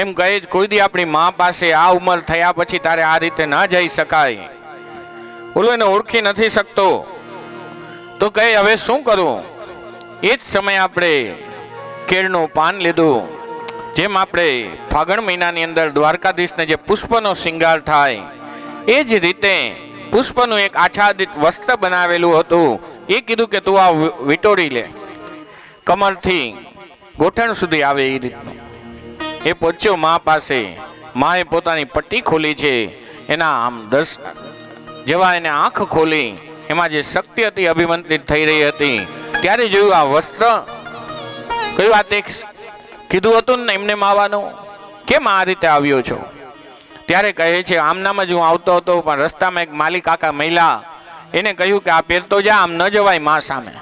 એમ કહે છે, કોઈ દી આપણી મા પાસે આ ઉંમર થયા પછી તારે આ રીતે ના જઈ શકાય. ઓલો એને ઓળખી નથી શકતો. તો કહે, હવે શું કરું? એ જ સમયે આપણે કેળનું પાન લીધું. જેમ આપણે ફાગણ મહિનાની અંદર દ્વારકાધીશને જે પુષ્પનો શિંગાર થાય, એ જ રીતે પુષ્પનું એક આચ્છાદિત વસ્ત્ર બનાવેલું હતું. એ કીધું કે તું આ વિટોરી લે, કમરથી ગોઠણ સુધી આવે એ રીતનું. એ પહોંચ્યો મા પાસે. માએ પોતાની પટ્ટી ખોલી છે. એના આમ જેવા એને આંખ ખોલી, એમાં જે શક્તિ હતી અભિમંત્રિત થઈ રહી હતી. ત્યારે જોયું આ વસ્ત્ર. કયું આ તે કીધું હતું ને એમને માવાનું, કેમ આ રીતે આવ્યો છો? ત્યારે કહે છે, આમનામ જ હું આવતો હતો, પણ રસ્તામાં એક માલી કાકા મહિલા એને કહ્યું કે આ પહેરતો જા, આમ ન જવાય મા સામે.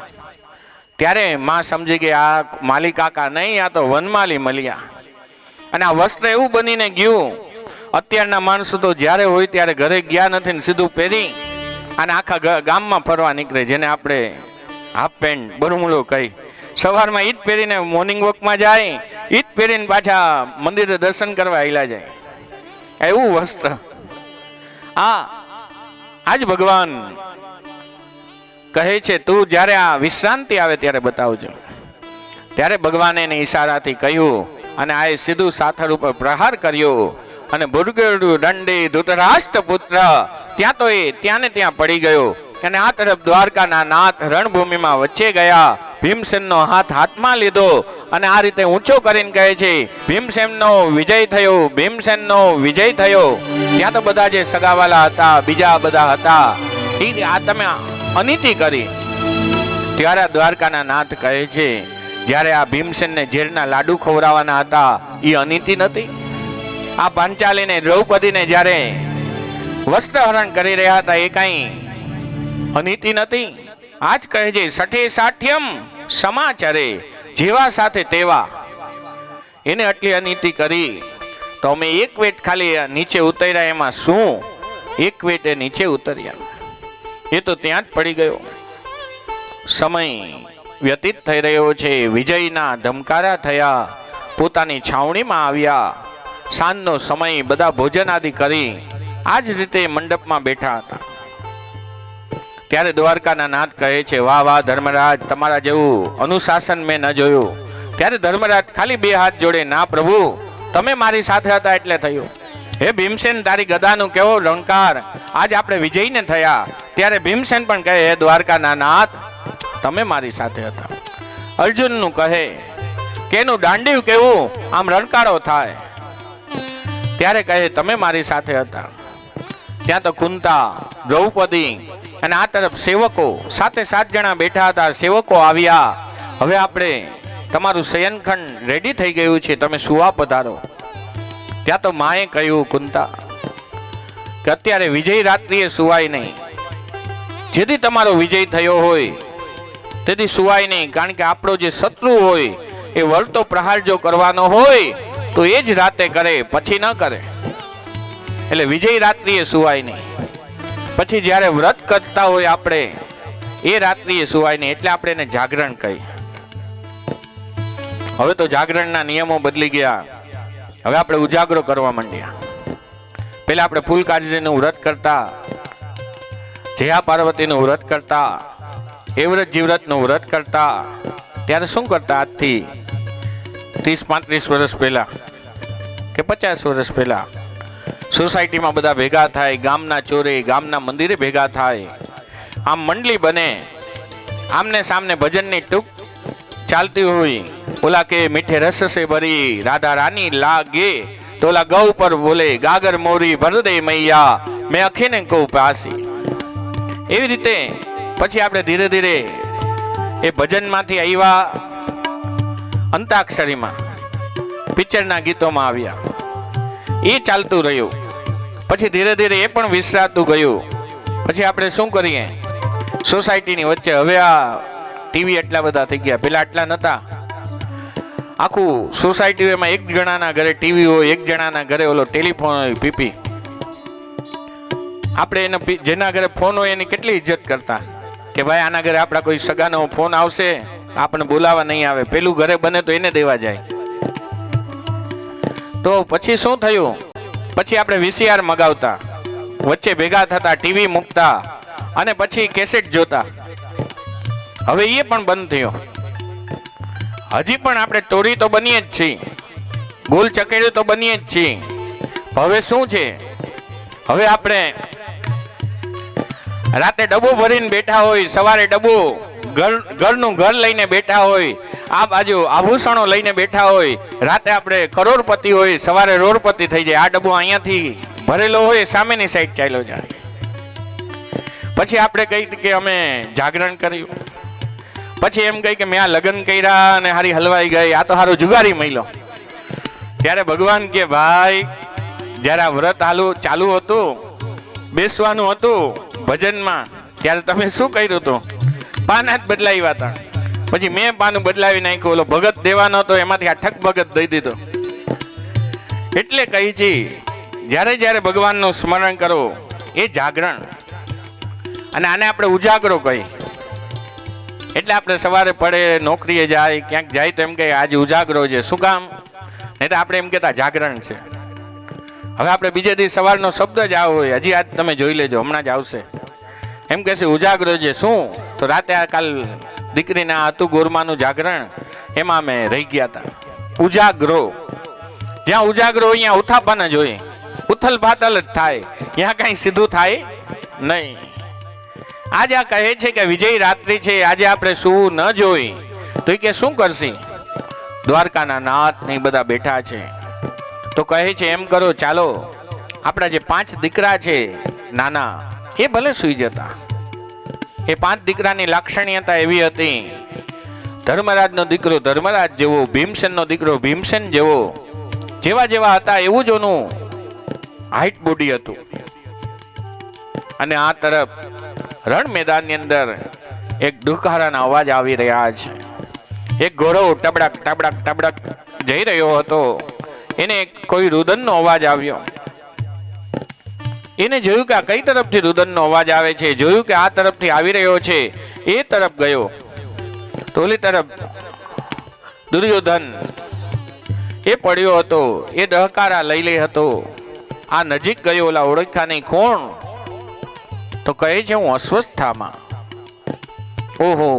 ત્યારે મા સમજી ગઈ આ માલી કાકા નહીં, આ તો વનમાલી મળ્યા. અને આ વસ્ત્ર એવું બનીને ગયું. અત્યારના માણસો તો જ્યારે હોય ત્યારે ઘરે ગયા નથી ને સીધું પહેરી અને આખા ગામમાં ફરવા નીકળે, જેને આપણે હાફ પેન્ટ બરમુડો કહી. સવારમાં ઈદ પહેરીને મોર્નિંગ વોકમાં જાય, ઈદ પહેરીને પાછા મંદિરે દર્શન કરવા આવેલા જાય. એવું વસ્ત્ર. આજ ભગવાન કહે છે, તું જ્યારે આ વિશ્રાંતિ આવે ત્યારે બતાવજો. ત્યારે ભગવાને એને ઈશારાથી કહ્યું અને આ સીધું સાથળ ઉપર પ્રહાર કર્યો અને ભૂર્ગેડુ દંડી ધૃતરાષ્ટ્ર પુત્ર ત્યાં તો એ ત્યાં ને ત્યાં પડી ગયો. અને આ તરફ દ્વારકાના નાથ રણભૂમિમાં વચ્ચે ગયા. ભીમસેનનો હાથ હાથમાં લીધો અને આ રીતે ઊંચો કરીને કહે છે, ભીમસેનનો વિજય થયો, ભીમસેનનો વિજય થયો. ત્યાં તો બધા જે સગાવાલા હતા, બીજા બધા હતા, આ તમે અનીતિ કરી. ત્યારે દ્વારકાના નાથ કહે છે, જ્યારે આ ભીમસેનને ઝેરના લાડુ ખવડાવવાના હતા, એ અનીતિ નથી? આ પાંચાલીને દ્રૌપદીને જ્યારે વસ્ત્રહરણ કરી રહ્યા હતા, એ કઈ અનીતિ નથી? આજ કહે છે, સઠે સાઠ્યમ સમાચારે, જેવા સાથે તેવા. એને આટલી અનીતિ કરી તો અમે એક વેટ ખાલી નીચે ઉતર્યા, એમાં શું? એક વેટે નીચે ઉતર્યા, એ તો ત્યાં જ પડી ગયો. સમય વ્યતીત થઈ રહ્યો છે. વિજયના ધમકારા થયા, પોતાની છાવણીમાં આવ્યા. સાંજનો સમય, બધા ભોજન આદિ કરી આ જ રીતે મંડપમાં બેઠા હતા. ત્યારે દ્વારકાના નાથ કહે છે, વાહ વાહ ધર્મરાજ, તમારા જેવું અનુશાસન મેં ન જોયું. ત્યારે ધર્મરાજ ખાલી બે હાથ જોડે, ના પ્રભુ, તમે મારી સાથે હતા એટલે થયું. હે ભીમસેન, તારી ગદાનું કેવો રણકાર, આજ આપણે વિજયને થયા. ત્યારે ભીમસેન પણ કહે, હે દ્વારકાના નાથ, તમે મારી સાથે હતા. અર્જુનનું કહે કે એનું દાંડિયું કેવું આમ રણકારો થાય. ત્યારે કહે, તમે મારી સાથે હતા. ત્યાં તો કુંતા, દ્રૌપદી અને આ તરફ સેવકો, 7 જણા બેઠા હતા. સેવકો આવ્યા, હવે આપણે તમારું શયનખંડ રેડી થઈ ગયું છે, તમે સુવા પધારો. ત્યાં તો માએ કહ્યું, કુંતા, કે અત્યારે વિજય રાત્રિએ સુવાય નહીં. જેથી તમારો વિજય થયો હોય તેથી સુવાય નહીં. કારણ કે આપણો જે શત્રુ હોય એ વળતો પ્રહાર જો કરવાનો હોય તો એ જ રાતે કરે, પછી ન કરે. એટલે વિજય રાત્રિએ સુવાય નહીં. પછી જ્યારે વ્રત કરતા હોય આપણે, એ રાત્રિએ સુવાય નહીં. એટલે આપણે એને જાગરણ કહી. હવે તો જાગરણના નિયમો બદલી ગયા. હવે આપણે ઉજાગરો કરવા માંડ્યા. પેલા આપણે ફૂલકાજીનું વ્રત કરતા, જયા પાર્વતીનું વ્રત કરતા, એવ્રત જીવ્રતનું વ્રત કરતા. ત્યારે શું કરતા? આજથી 30-35 વર્ષ પહેલા કે 50 વર્ષ પહેલા સોસાયટીમાં બધા ભેગા થાય, ગામના ચોરે, ગામના મંદિરે ભેગા થાય, આમ મંડળી બને, આમને સામને ભજનની ટૂંક ચાલતી હોય. ઓલા કે મીઠે રસ સે ભરી રાધા રાની લાગે, તો ઓલા ગૌ પર બોલે ગાગર મોરી ભર દે મૈયા, મેં અખીને કહું પ્યાસી. એવી રીતે પછી આપણે ધીરે ધીરે એ ભજનમાંથી આવ્યા અંતાક્ષરીમાં, પિક્ચરના ગીતોમાં આવ્યા, એ ચાલતું રહ્યું. પછી ધીરે ધીરે એ પણ વિસરાતું ગયું. પછી આપણે શું કરીએ સોસાયટીની વચ્ચે, હવે આ ટીવી એટલા બધા થઈ ગયા, પેલા આટલા નહોતા. આખું સોસાયટીમાં એક જણાના ઘરે ટીવી હોય, એક જણાના ઘરે ઓલો ટેલિફોન હોય, પીપી. આપણે એને જેના ઘરે ફોન હોય એની કેટલી ઇજ્જત કરતા કે ભાઈ આના ઘરે આપણા કોઈ સગાનો ફોન આવશે, આપણે બોલાવા નહીં આવે, પેલું ઘરે બને તો એને દેવા જાય. તો પછી શું થયું, પછી આપણે વીસીઆર મગાવતા, વચ્ચે ભેગા થતા, ટીવી મૂકતા અને પછી કેસેટ જોતા. હવે એ પણ બંધ થયો. હજી પણ આપણે ટોરી તો બનીએ જ છીએ, ગોલ ચકેડ્યું તો બનીએ જ છીએ. હવે શું છે, હવે આપણે રાતે ડબ્બો ભરીને બેઠા હોય, સવારે ડબ્બો ઘરનું ઘર લઈને બેઠા હોય, આ બાજુ આભૂષણો લઈને બેઠા હોય, રાતે આપણે કરોડપતિ હોય, સવારે રોડપતિ થઈ જાય. આ ડબ્બો અહીંયાથી ભરેલો હોય, સામેની સાઈડ ચાલ્યો જાય. પછી આપણે કહી કે અમે જાગરણ કર્યું, પછી એમ કહી કે મેં આ લગ્ન કર્યા અને હારી હલવાઈ ગઈ, આ તો હારો જુગારી મહિલો. ત્યારે ભગવાન કે ભાઈ જ્યારે આ વ્રત ચાલુ હતું, બેસવાનું હતું ભજનમાં, ત્યારે તમે શું કર્યું હતું? પાના જ બદલાવ્યા હતા. પછી મેં પાનું બદલાવી નાખ્યું, ઓલો ભગત દેવાનો હતો એમાંથી આ ઠક ભગત દઈ દીધો. એટલે કહી છે જ્યારે જ્યારે ભગવાનનું સ્મરણ કરો એ જાગરણ, અને આને આપણે ઉજાગરો કહી. એટલે આપણે સવારે પડે, નોકરીએ જાય, ક્યાંક જાય તો એમ કહે આજે ઉજાગરો છે. શું કામ? નહીં તો આપણે એમ કહેતા જાગરણ છે. હવે આપણે બીજે દિવસ સવારનો શબ્દ જ આવો હોય, હજી આજ તમે જોઈ લેજો, હમણાં જ આવશે. એમ કહેશે ઉજાગરો છે. શું? તો રાતે આ કાલ દીકરીના હતું ગોરમાનું જાગરણ, એમાં અમે રહી ગયા હતા. ઉજાગરો, જ્યાં ઉજાગરો હોય ત્યાં ઉથાપન જ હોય, ઉથલ પાથલ જ થાય, ત્યાં કઈ સીધું થાય નહીં. આજે આ કહે છે કે વિજય રાત્રિ છે, આજે આપણે શું ન જોઈ તો કે શું કરશી? દ્વારકાના નાથ ને બધા બેઠા છે. તો કહે છે એમ કરો, ચાલો આપણા જે 5 દીકરા છે નાના, એ ભલે સુઈ જતા. એ 5 દીકરાની લાક્ષણિયતા એવી હતી, ધર્મરાજનો દીકરો ધર્મરાજ જેવો, ભીમસેનનો દીકરો ભીમસેન જેવો, જેવા જેવા હતા એવું જ ઓનું હાઈટ બોડી હતું. અને આ તરફ રણ મેદાનની અંદર એક દુખારાના અવાજ આવી રહ્યા છે. એક ઘોડો ટબડક ટબડક ટબડક જઈ રહ્યો હતો. એને કોઈ રુદનનો અવાજ આવ્યો. એને જોયું કે આ કઈ તરફથી રુદનનો અવાજ આવે છે, જોયું કે આ તરફથી આવી રહ્યો છે, એ તરફ ગયો. તો ઓલી તરફ દુર્યોધન એ પડ્યો હતો, એ દહકારા લઈ લે હતો. આ નજીક ગયો, ઓલા ઓળખ્યા નહીં, કોણ? તો કહે છે હું અસ્વસ્થામાં. ઓહો!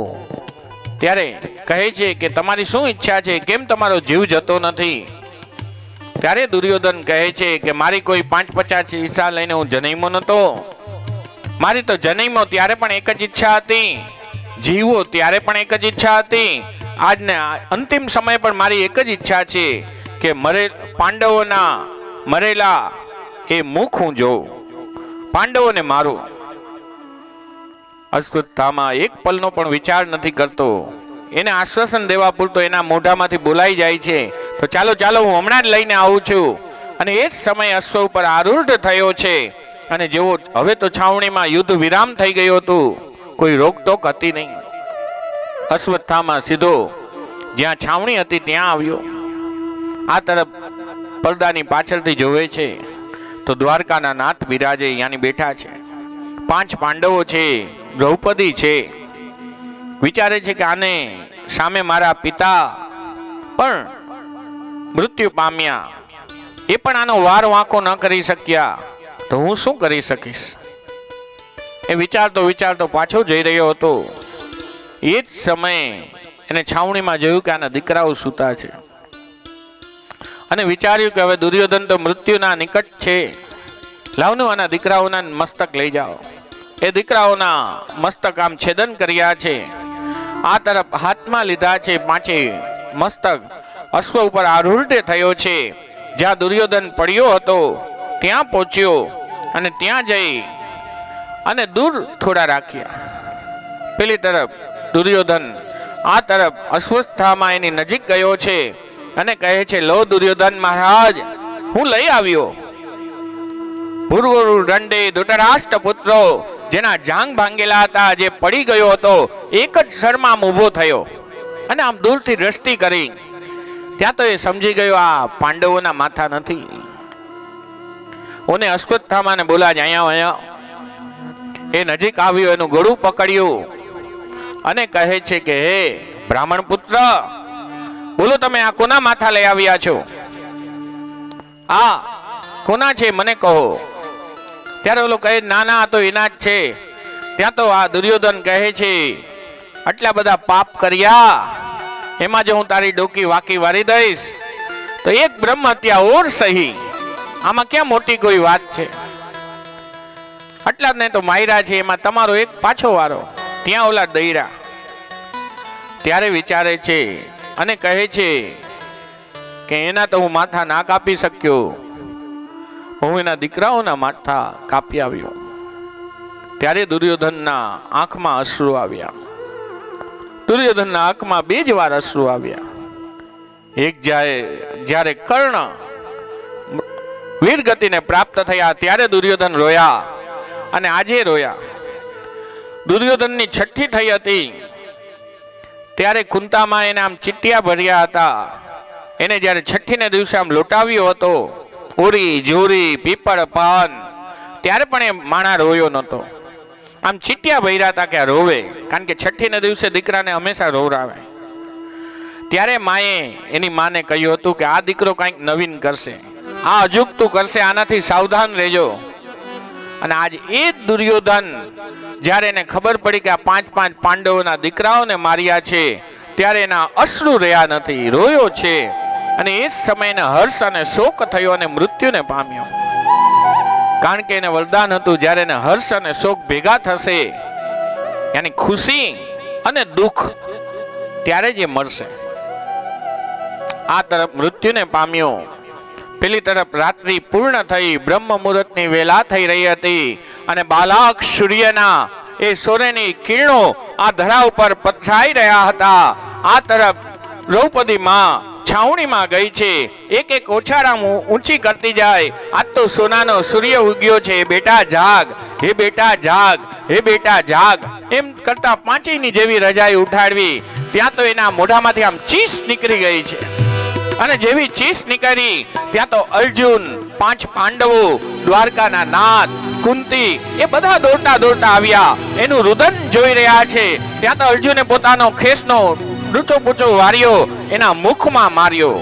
ત્યારે કહે છે કે તમારી શું ઈચ્છા છે, કેમ તમારો જીવ જતો નથી? ત્યારે દુર્યોધન કહે છે કે મારી કોઈ 5-50 હિસ્સા લઈને હું જન્મ્યો નતો. મારી તો જન્મ્યો ત્યારે પણ એક જ ઈચ્છા હતી, જીવો ત્યારે પણ એક જ ઈચ્છા હતી, આજને અંતિમ સમય પણ મારી એક જ ઈચ્છા છે કે પાંડવોના મરેલા એ મુખ હું જોઉં, પાંડવોને મારું. અસ્વસ્થામાં એક પલનો પણ વિચાર નથી કરતો. એને આશ્વાસન દેવા પૂરતો એના મોઢામાંથી બોલાઈ જાય છે, તો ચાલો ચાલો હું હમણાં જ લઈને આવું છું. અને એ જ સમયે અશ્વ ઉપર આરૂઢ થયો છે. અને જેવો હવે તો છાવણીમાં યુદ્ધ વિરામ થઈ ગયું હતું, કોઈ રોકટોક હતી નહીં. અશ્વત્થામાં સીધો જ્યાં છાવણી હતી ત્યાં આવ્યો. આ તરફ પડદાની પાછળથી જોવે છે તો દ્વારકાના નાથ બિરાજે યાની બેઠા છે. 5 પાંડવો છે, દ્રૌપદી છે. વિચારે છે કે આને સામે મારા પિતા પણ મૃત્યુ પામ્યા, એ પણ આનો વાર વાંકો ન કરી શક્યા, તો હું શું કરી શકીશ? એ વિચારતો પાછો જઈ રહ્યો હતો. એ જ સમયે એને છાવણીમાં જોયું કે આના દીકરાઓ સૂતા છે. અને વિચાર્યું કે હવે દુર્યોધન તો મૃત્યુના નિકટ છે, લાવનું આના દીકરાઓના મસ્તક લઈ જાઓ. એ દીકરાઓના મસ્તક આમ છેદન કર્યા છે. આ તરફ હાથમાં લીધા છે 5 મસ્તક. અશ્વ ઉપર આરૂઢ થયો છે. જ્યાં દુર્યોધન પડ્યો હતો ત્યાં પહોંચ્યો અને ત્યાં જઈ અને દૂર થોડા રાખ્યા. પેલી તરફ દુર્યોધન આ તરફ અશ્વત્થામા એની નજીક ગયો છે અને કહે છે, લો દુર્યોધન મહારાજ, હું લઈ આવ્યો. પૂર્વ દંડે ધૃતરાષ્ટ્ર પુત્રો જેના જાંગ ભાંગેલા હતા, જે પડી ગયો હતો, એક જ ક્ષણમાં ઊભો થયો અને આમ દૂરથી દ્રષ્ટિ કરી. ત્યાં તો એ સમજી ગયો આ પાંડવોના માથા નથી. ઓને અશ્વત્થામાને બોલા, અહીંયા એ નજીક આવ્યો, એનું ગળું પકડ્યું અને કહે છે કે, હે બ્રાહ્મણ પુત્ર, બોલો તમે આ કોના માથા લઈ આવ્યા છો? આ કોના છે મને કહો. ત્યારે ઓલો કહે, ના ના, આ તો એના જ છે. ત્યાં તો આ દુર્યોધન કહે છે, આટલા બધા પાપ કર્યા, એમાં જો હું તારી ડોકી વાકી વારી દઈશ તો એક બ્રહ્મ હત્યા ઓર સહી, આમાં ક્યાં મોટી કોઈ વાત છે? આટલા જ ને તો માયરા છે, એમાં તમારો એક પાછો વારો. ત્યાં ઓલા દૈરા ત્યારે વિચારે છે અને કહે છે કે એના તો હું માથા ના કાપી શક્યો, હું એના દીકરાઓના માથા કાપી આવ્યો. ત્યારે દુર્યોધનના આંખમાં અશ્રુ આવ્યા. દુર્યોધનના આંખમાં 2 જ વાર અશ્રુ આવ્યા. એક જ્યારે કર્ણ વીરગતિને પ્રાપ્ત થયા ત્યારે દુર્યોધન રોયા અને આજે રોયા. દુર્યોધનની છઠ્ઠી થઈ હતી ત્યારે કુંતામાં એને આમ ચીટિયા ભર્યા હતા. એને જ્યારે છઠ્ઠીને દિવસે આમ લોટાવ્યો હતો, ઓરી જોરી પીપળ પાન, ત્યારે પણ એ માણા રોયો નહોતો. આમ ચીટિયા ભર્યા હતા કે આ રોવે, કારણ કે છઠ્ઠીને દિવસે દીકરાને હંમેશા રોવરાવે. ત્યારે માએ એની માને કહ્યું હતું કે આ દીકરો કંઈક નવીન કરશે, આ અજુગતું કરશે, આનાથી સાવધાન રહેજો. અને આજ એ જ દુર્યોધન જ્યારે એને ખબર પડી કે આ 5 પાંડવોના દીકરાઓને માર્યા છે, ત્યારે એના અશ્રુ રહ્યા નથી, રોયો છે. અને એ જ સમયે હર્ષ અને શોક થયો અને મૃત્યુને પામ્યો. કારણ કે એને વરદાન હતું, જ્યારે એને હર્ષ અને શોક ભેગા થશે, યાની ખુશી અને દુઃખ, ત્યારે જ એ મરશે. આ તરફ મૃત્યુને પામ્યો. પેલી તરફ રાત્રિ પૂર્ણ થઈ, બ્રહ્મ મુહૂર્તની વેલા થઈ રહી હતી અને બાલાક સૂર્યના એ સૂર્યની કિરણો આ ધરા ઉપર પથરાઈ રહ્યા હતા. આ તરફ દ્રૌપદી માં છાવણીમાં ગઈ છે, એક એક ઓછાળા ઊંચી કરતી જાય. આજ તો સોનાનો સૂર્ય ઉગ્યો છે, બેટા જાગ, હે બેટા જાગ, હે બેટા જાગ, એમ કરતા પાંચેયની જેવી રજાઈ ઉઠાડવી. ત્યાં તો એના મોઢામાંથી આમ ચીસ નીકળી ગઈ છે. અને જેવી ચીસ નીકળી ત્યાં તો અર્જુન, 5 પાંડવો, દ્વારકાના નાથ, કુંતી, એ બધા દોડતા દોડતા આવ્યા. એનું રુદન જોઈ રહ્યા છે. ત્યાં તો અર્જુને પોતાનો ખેસનો ડૂચો પૂચો વાર્યો, એના મુખમાં માર્યો.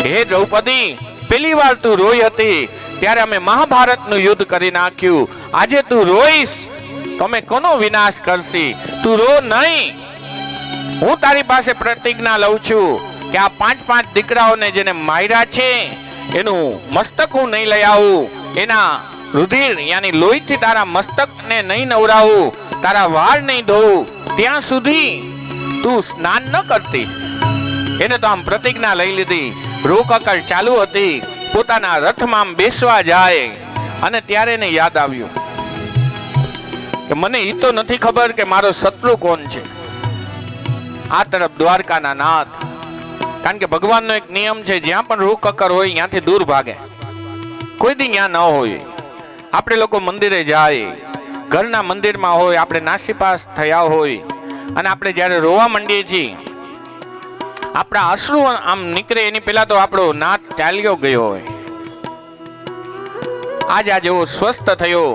હે દ્રૌપદી, પેલી વાર તું રોઈ હતી ત્યારે અમે મહાભારતનું યુદ્ધ કરી નાખ્યું. આજે તું રોઈશ તો અમે કોનો વિનાશ કરશી? તું રો નહીં. હું તારી પાસે પ્રતિજ્ઞા લઉં છું કે આ 5 દીકરાઓને જેને માર્યા છે એનું મસ્તક હું નહીં લઈ આવું, એના રુધિર યાની લોહીથી તારા મસ્તકને નહીં નવરાવું, તારા વાળ નહીં ધોવું, ત્યાં સુધી તું સ્નાન ન કરતી. એને તો આમ પ્રતિજ્ઞા લઈ લીધી. રોકકળ ચાલુ હતી. પોતાના રથમાં આમ બેસવા જાય અને ત્યારે એને યાદ આવ્યું કે મને એ તો નથી ખબર કે મારો શત્રુ કોણ છે. આ તરફ દ્વારકાના નાથ, કારણ કે ભગવાનનો એક નિયમ છે, જ્યાં પણ રૂખ કકર હોય ત્યાંથી દૂર ભાગે, કોઈ દી ત્યાં ન હોય. આપણે લોકો મંદિરે જાય, ઘરના મંદિરમાં હોય, આપણે નાસીપાસ થયા હોય અને આપણે જ્યારે રોવા માંડીએ છીએ, આપણા અશ્રુ આમ નીકળે એની પહેલા તો આપણો નાથ ચાલ્યો ગયો હોય. આજ જેવો સ્વસ્થ થયો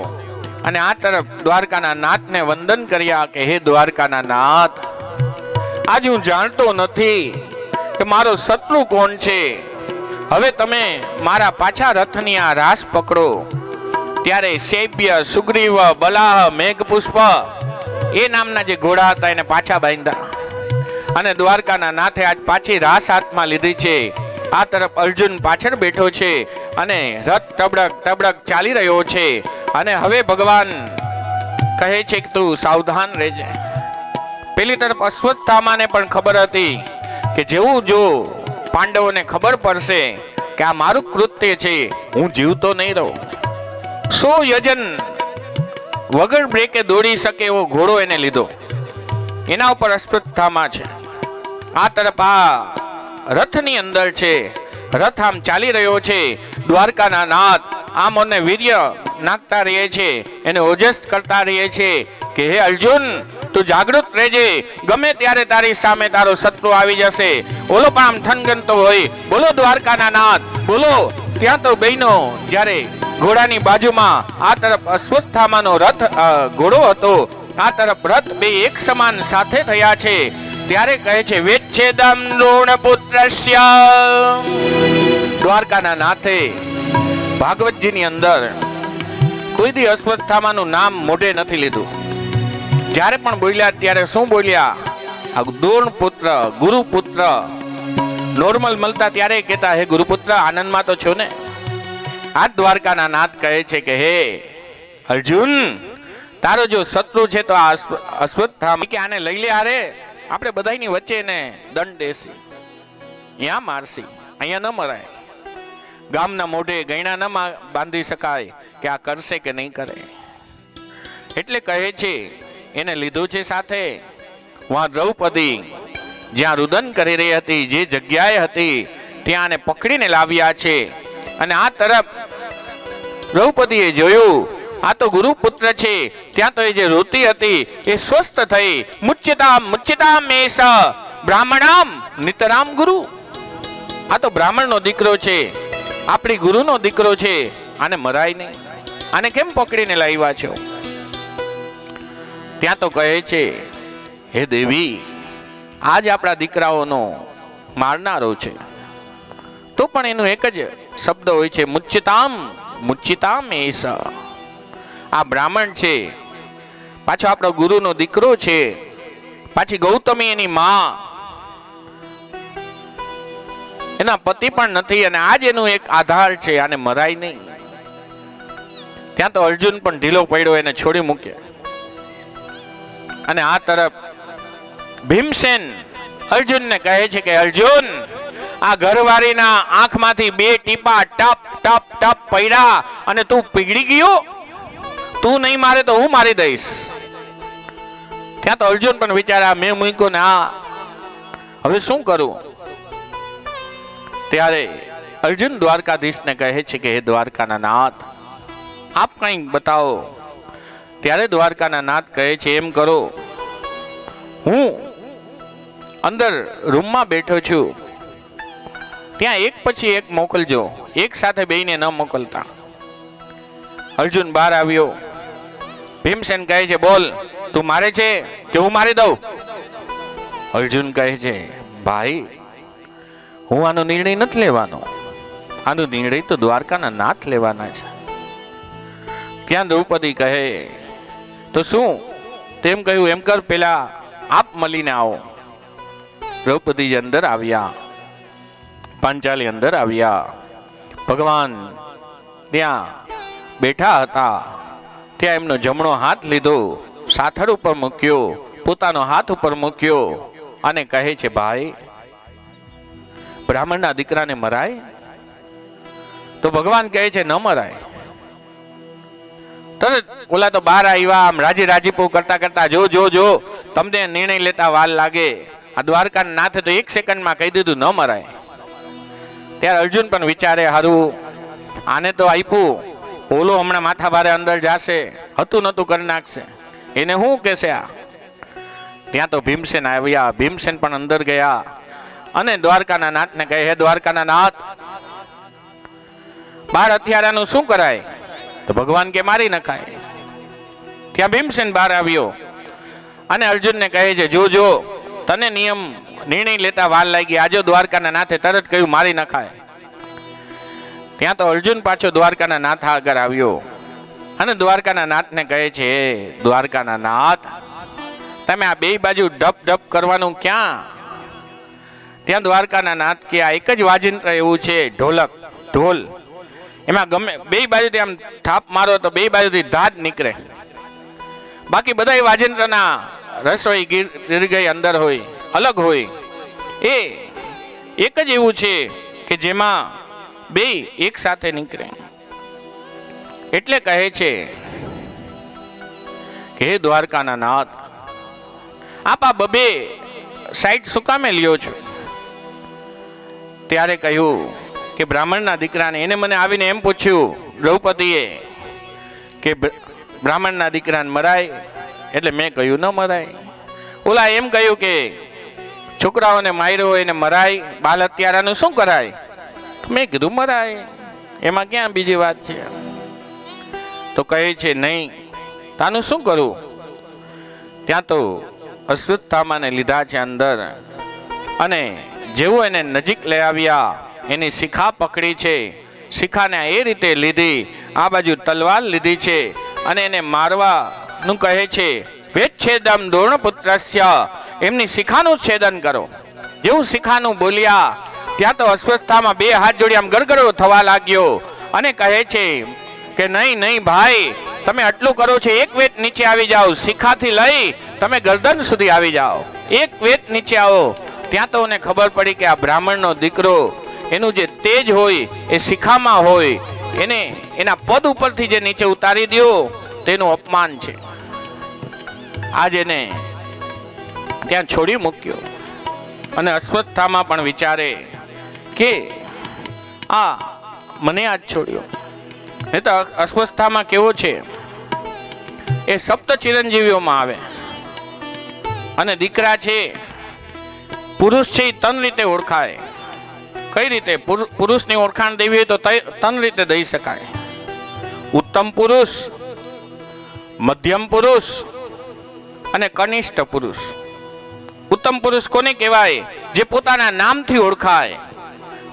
અને આ તરફ દ્વારકાના નાથને વંદન કર્યા કે હે દ્વારકાના નાથ, આજ હું જાણતો નથી કે મારો શત્રુ કોણ છે. હવે તમે મારા પાછા રથની આ રાસ પકડો. ત્યારે શૈબ્ય, સુગ્રીવ, બલાહ, મેઘપુષ્પ એ નામના જે ઘોડા હતા એને પાછા બાંધ્યા અને દ્વારકાના નાથે આજ પાછી રાસ હાથમાં લીધી છે. આ તરફ અર્જુન પાછળ બેઠો છે અને રથ તબડક તબડક ચાલી રહ્યો છે. અને હવે ભગવાન કહે છે કે તું સાવધાન રહેજે. પેલી તરફ અશ્વત્થામાને પણ ખબર હતી કે જેવું જો પાંડવોને ખબર પડશે કે આ મારું કૃત્ય છે, હું જીવતો નહીં રહું. 100 યજન વગર બ્રેકે દોડી શકે એવો ઘોડો એને લીધો. એના ઉપર અશ્વત્થામા છે. આ તરફ આ રથની અંદર છે, રથ આમ ચાલી રહ્યો છે. દ્વારકાના નાથ આમ અને વીર્ય નાખતા રહે છે, એને ઓજસ કરતા રહે છે કે હે અર્જુન, તું જાગૃત રહેજે, ગમે ત્યારે તારી સામે તારો શત્રુ આવી જશે. ઓલો પણ આમ થનગનતો હોય, બોલો દ્વારકાના નાથ, બોલો. ત્યાં તો બહેનો જ્યારે ઘોડાની બાજુમાં આ તરફ અશ્વત્થામાનો રથ ઘોડો હતો, આ તરફ રથ બે એક સમાન સાથે થયા છે. ત્યારે કહે છે વેચ્છેદમ દ્રોણપુત્રસ્ય. દ્વારકાના નાથે ભાગવતજીની અંદર કોઈ દી અશ્વત્થામાનું નામ મોઢે નથી લીધું. જ્યારે પણ બોલ્યા ત્યારે શું બોલ્યા? આ દ્રોણપુત્ર, ગુરુપુત્ર. નોર્મલ મળતા ત્યારે કહેતા હે ગુરુપુત્ર, આનંદમાં તો છો ને? આ દ્વારકાના નાથ કહે છે કે હે અર્જુન, તારો જો શત્રુ છે તો આ અશ્વત્થામા, કે આને લઈ લે, હારે આપણે બધાની વચ્ચે ને દંડ દેસી, અહીંયા મારસી, અહીંયા ન મરાય. ગામના મોઢે ગયણા ન બાંધી શકાય કે આ કરશે કે નહીં કરે. એટલે કહે છે એને લીધું છે સાથે. વહાં દ્રૌપદી જ્યાં રુદન કરી રહી હતી, જે જગ્યાએ હતી ત્યાં આને પકડીને લાવ્યા છે. અને આ તરફ દ્રૌપદીએ જોયું આ તો ગુરુપુત્ર છે. ત્યાં તો એ જે રોતી હતી એ સ્વસ્થ થઈ. મુચ્યતામ એષ બ્રાહ્મણામ નિતરામ ગુરુ. આ તો બ્રાહ્મણનો દીકરો છે, આપણી ગુરુનો દીકરો છે, આને મરાય નહીં. આને કેમ પકડીને લાવ્યા છો? ત્યાં તો કહે છે હે દેવી, આજ આપણા દીકરાઓનો મારનારો છે. તો પણ એનું એક જ શબ્દ હોય છે, મુચ્યતામ એષ. આ બ્રાહ્મણ છે, પાછો આપણો ગુરુનો દીકરો છે, પાછી ગૌતમી એની માં, એના પતિ પણ નથી, અને આજ એનું એક આધાર છે, આને મરાય નહીં. ત્યાં તો અર્જુન પણ ઢીલો પડ્યો, એને છોડી મૂકે. અને આ તરફ ભીમસેન અર્જુનને કહે છે કે અર્જુન, આ ઘરવાળીના આંખમાંથી બે ટીપા ટપ ટપ ટપ પડ્યા અને તું પીગળી ગયો. તું નહીં મારે તો હું મારી દઈશ. ત્યાં તો અર્જુન પણ વિચારા, મેં મૂક્યો ને આ હવે શું કરું? ત્યારે અર્જુન દ્વારકાધીશને કહે છે કે હે દ્વારકાના નાથ, આપ કંઈક બતાવો. ત્યારે દ્વારકાના નાથ કહે છે એમ કરો, હું અંદર રૂમમાં બેઠો છું, ત્યાં એક પછી એક મોકલજો, એક સાથે બેયને ન મોકલતા. અર્જુન બહાર આવ્યો. ભીમસેન કહે છે બોલ, તું મારે છે કે હું મારી દઉં? અર્જુન કહે છે ભાઈ, હું આનો નિર્ણય નથી લેવાનો, આનો નિર્ણય તો દ્વારકાના નાથ લેવાના છે. ત્યાં દ્રૌપદી કહે તો શું? તેમ કહ્યું એમ કર, પેલા આપ મળીને આવો. દ્રૌપદી અંદર આવ્યા, પાંચાલી અંદર આવ્યા. ભગવાન ત્યાં બેઠા હતા. ત્યાં એમનો જમણો હાથ લીધો, સાથળ ઉપર મૂક્યો, પોતાનો હાથ ઉપર મૂક્યો અને કહે છે ભાઈ, બ્રાહ્મણના દીકરાને મરાય? તો ભગવાન કહે છે ન મરાય. તરત ઓલા તો બહાર આવ્યા, આમ રાજી રાજીપો કરતા કરતા, જો જો જો તમને નિર્ણય લેતા વાર લાગે. આ દ્વારકાના નાથે તો એક સેકન્ડમાં કહી દીધું ન મરાય. ત્યારે અર્જુન પણ વિચારે, હારું આને તો આપ્યું, ઓલો હમણાં માથા ભારે અંદર જાશે, હતું નતું કરી નાખશે, એને શું કહેશે આ? ત્યાં તો ભીમસેન આવ્યા. ભીમસેન પણ અંદર ગયા અને દ્વારકાના નાથને કહે, હે દ્વારકાના નાથ, બાળ હથિયારાનું શું કરાય? તો ભગવાન કે મારી નખાય. ત્યાં ભીમસેન બહાર આવ્યો અને અર્જુનને કહે છે જો જો તને નિર્ણય લેતા વાર લાગી, આજો દ્વારકાના નાથે તરત કહ્યું મારી નખાય. ત્યાં તો અર્જુન પાછો દ્વારકાના નાથ આગળ આવ્યો અને દ્વારકાના નાથને કહે છે દ્વારકાના નાથ, તમે આ બે બાજુ ડપ ડપ કરવાનું ક્યાં? ત્યાં દ્વારકાના નાથ કે આ એક જ વાજિંત્ર એવું છે, ઢોલક, ઢોલ. એમાં ગમે બે બાજુથી આમ થાપ મારો તો બે બાજુથી ધાડ નીકળે. બાકી બધા વાજિંત્રના રસોઈ ગીરગઈ અંદર હોય, અલગ હોય. એ એક જ એવું છે કે જેમાં બે એક સાથે નીકળે. એટલે કહે છે કે હે દ્વારકાના નાથ, આપ આ બબે સાઈડ શું કામે લ્યો છો? ત્યારે કહ્યું કે બ્રાહ્મણના દીકરાને, એને મને આવીને એમ પૂછ્યું દ્રૌપદીએ કે બ્રાહ્મણના દીકરાને મરાય? એટલે મેં કહ્યું ન મરાય. ઓલા એમ કહ્યું કે છોકરાઓને માર્યો હોય એને મરાય, બાલ હત્યારાનું શું કરાય? મેં કીધું મરાય, એમાં ક્યાં બીજી વાત છે? તો કહે છે નહીં, તાનું શું કરું? ત્યાં તો અશ્વત્થામાને લીધા છે અંદર, અને જેવું એને નજીક લઈ આવ્યા, એની શિખા પકડી છે, શિખાને એ રીતે લીધી, આ બાજુ તલવાર લીધી છે, અને એને મારવાનું કહે છે. વેચ્છેદમ દ્રોણપુત્રસ્ય, એમની શિખાનું છેદન કરો. જેવું શિખાનું બોલ્યા ત્યાં તો અશ્વત્થામાં બે હાથ જોડી આમ ગરગરો થવા લાગ્યો, અને કહે છે કે નહીં નહીં ભાઈ, તમે આટલું કરો છો, એક વેત નીચે આવી જાઓ, શિખાથી લઈ તમે ગરદન સુધી આવી જાઓ, એક વેત નીચે આવો. ત્યાં તો મને ખબર પડી કે આ બ્રાહ્મણનો દીકરો, એનું જે તેજ હોય એ શિખામાં હોય, એને એના પદ ઉપરથી જે નીચે ઉતારી દો તેનું અપમાન છે. આજ એને ત્યાં છોડી મૂક્યો. અને અશ્વત્થામા પણ વિચારે કે આ મને આજ છોડ્યો. એ તો અશ્વત્થામા કેવો છે, એ સપ્ત ચિરંજીવીઓમાં આવે, અને દીકરા છે, પુરુષ છે, એ 3 રીતે ઓળખાય. કઈ રીતે પુરુષની ઓળખાણ દેવી હોય તો 3 રીતે દઈ શકાય. ઉત્તમ પુરુષ, મધ્યમ પુરુષ અને કનિષ્ઠ પુરુષ. ઉત્તમ પુરુષ કોને કહેવાય? જે પોતાના નામથી ઓળખાય,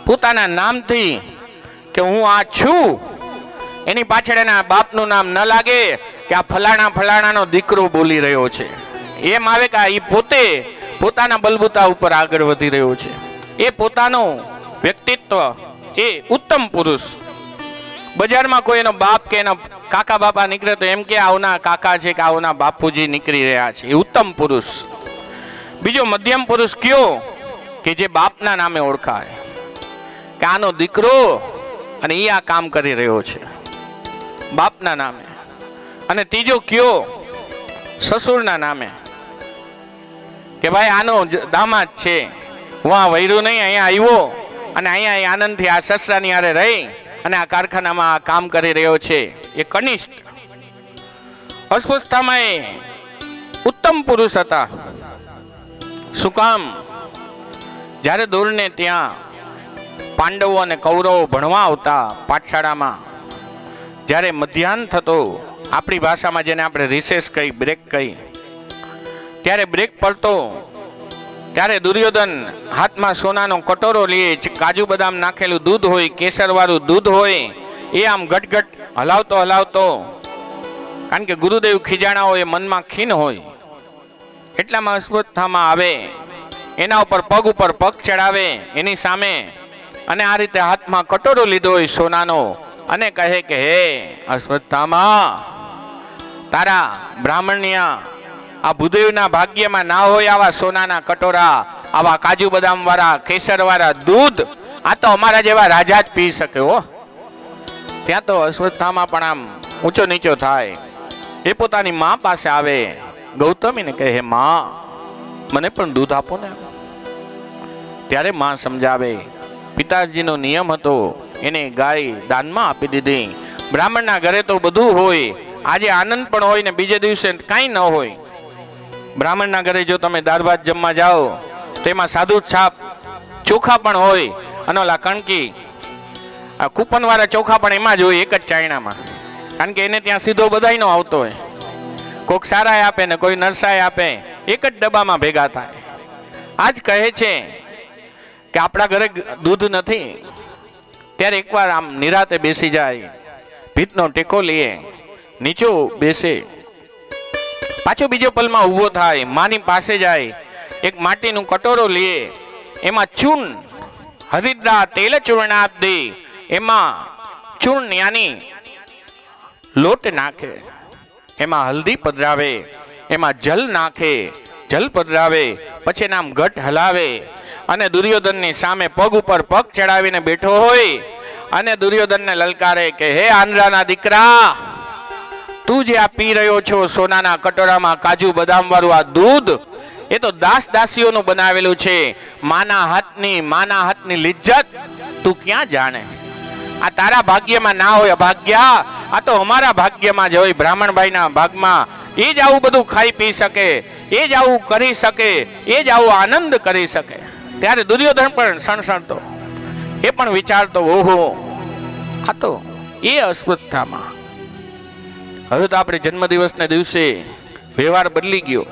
પોતાના નામથી કે હું આ છું, એની પાછળ એના બાપનું નામ ન લાગે કે આ ફલાણા ફલાણાનો દીકરો બોલી રહ્યો છે, એમ આવે કે એ પોતે પોતાના બલબૂતા ઉપર આગળ વધી રહ્યો છે, એ પોતાનું વ્યક્તિત્વ, એ ઉત્તમ પુરુષ. બજારમાં કોઈ એનો બાપ કે એનો કાકા બાપા નીકળે તો એમ કે આવના કાકા છે કે આવના બાપુજી નીકળી રહ્યા છે, એ ઉત્તમ પુરુષ. બીજો મધ્યમ પુરુષ કયો? કે જે બાપના નામે ઓળખાય કે આનો દીકરો, અને એ આ કામ કરી રહ્યો છે બાપના નામે. અને ત્રીજો કયો? સસુરના નામે, કે ભાઈ આનો દામાદ છે, હું આ વૈરું નહીં, અહીંયા આવ્યો અને અહીંયા આનંદથી આ સસરાની હારે રહી અને આ કારખાનામાં આ કામ કરી રહ્યો છે, એ કનિષ્ઠ. અશ્વત્થામા એ ઉત્તમ પુરુષ હતા. શું કામ? જ્યારે દૂરને ત્યાં પાંડવો અને કૌરવો ભણવા આવતા પાઠશાળામાં, જ્યારે મધ્યાહન થતો, આપણી ભાષામાં જેને આપણે રિસેસ કહી, બ્રેક કહી, ત્યારે બ્રેક પડતો, ત્યારે દુર્યોધન હાથમાં સોનાનો કટોરો લે, કાજુ બદામ નાખેલું દૂધ હોય, કેસરવાળું દૂધ હોય, એ આમ ગટગટ હલાવતો હલાવતો, કારણ કે ગુરુદેવ ખીજાણા હોય, મનમાં ખીન હોય, એટલામાં અશ્વત્થામા આવે, એના ઉપર પગ ચડાવે એની સામે, અને આ રીતે હાથમાં કટોરો લીધો હોય સોનાનો, અને કહે કે હે અશ્વત્થામા, તારા બ્રાહ્મણિયા આ ભૂદેવના ભાગ્યમાં ના હોય આવા સોનાના કટોરા, આવા કાજુ બદામ વાળા, કેસર વાળા દૂધ, આ તો અમારા જેવા રાજા જ પી શકે હો. ત્યાં તો અશ્વત્થામા પણ આમ ઊંચો નીચો થાય. એ પોતાની મા પાસે આવે, ગૌતમીને કહે, હે મા, મને પણ દૂધ આપો ને. ત્યારે મા સમજાવે, પિતાજીનો નિયમ હતો, એને ગાય દાનમાં આપી દીધી. બ્રાહ્મણના ઘરે તો બધું હોય, આજે આનંદ પણ હોય ને બીજે દિવસે કાંઈ ન હોય. બ્રાહ્મણના ઘરે જો તમે દાળ ભાત જમવા જાઓ, તેમાં સાદુ છાપ ચોખા પણ હોય, અને ઓલા કણકી આ કૂપન વાળા ચોખા પણ એમાં જ હોય, એક જ ચાયણામાં, કારણ કે એને ત્યાં સીધો બધાય નો આવતો હોય. કોઈક સારાય આપે ને કોઈ નરસાય આપે, એક જ ડબ્બામાં ભેગા થાય. આજ કહે છે કે આપણા ઘરે દૂધ નથી, ત્યારે એકવાર આમ નિરાતે બેસી જાય, ભીતનો ટેકો લે, નીચો બેસે, પાછો બીજો પલમાં ઊભો થાય, માની પાસે જાય, એક માટીનું કટોરો લે, એમાં ચૂર્ણ, હરિદ્રા તેલ ચૂર્ણાબ્દિ, એમાં ચૂર્ણ યાની લોટ નાખે, એમાં હલ્દી પધરાવે, એમાં જલ નાખે, જલ પધરાવે, પછી એના આમ ઘટ હલાવે, અને દુર્યોધનની સામે પગ ઉપર પગ ચડાવીને બેઠો હોય, અને દુર્યોધનને લલકારે કે હે આંધ્રાના દીકરા, તું જે આ પી રહ્યો છો સોનાના કટોરામાં કાજુ બદામ વાળું આ દૂધ, એ તો દાસ દાસીઓનું બનાવેલું છે. માના હાથની લિજ્જત તું ક્યાં જાણે. આ તારા ભાગ્યમાં ના હોય અભાગ્યા, આ તો અમારા ભાગ્યમાં જ હોય. બ્રાહ્મણભાઈના ભાગમાં એ જ આવું બધું ખાઈ પી શકે, એ જ આવું કરી શકે, એ જ આવો આનંદ કરી શકે. ત્યારે દુર્યોધન પણ સણસણતો, એ પણ વિચારતો, ઓહો આ તો એ અસ્વસ્થતામાં. હવે તો આપણે જન્મદિવસના દિવસે વ્યવહાર બદલી ગયો.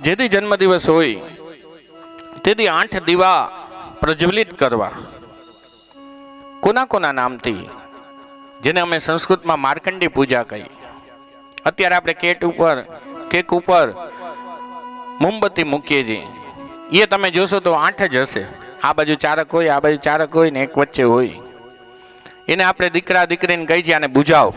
જેથી જન્મદિવસ હોય તેથી 8 દીવા પ્રજ્વલિત કરવા. કોના નામથી? જેને અમે સંસ્કૃતમાં માર્કંડી પૂજા કહી. અત્યારે આપણે કેક ઉપર મોમબત્તી મૂકીએ છીએ. એ તમે જોશો તો 8 જ હશે. આ બાજુ ચારક હોય, આ બાજુ ચારક હોય ને એક વચ્ચે હોય. એને આપણે દીકરા દીકરીને કહી છીએ આને બુજાવ.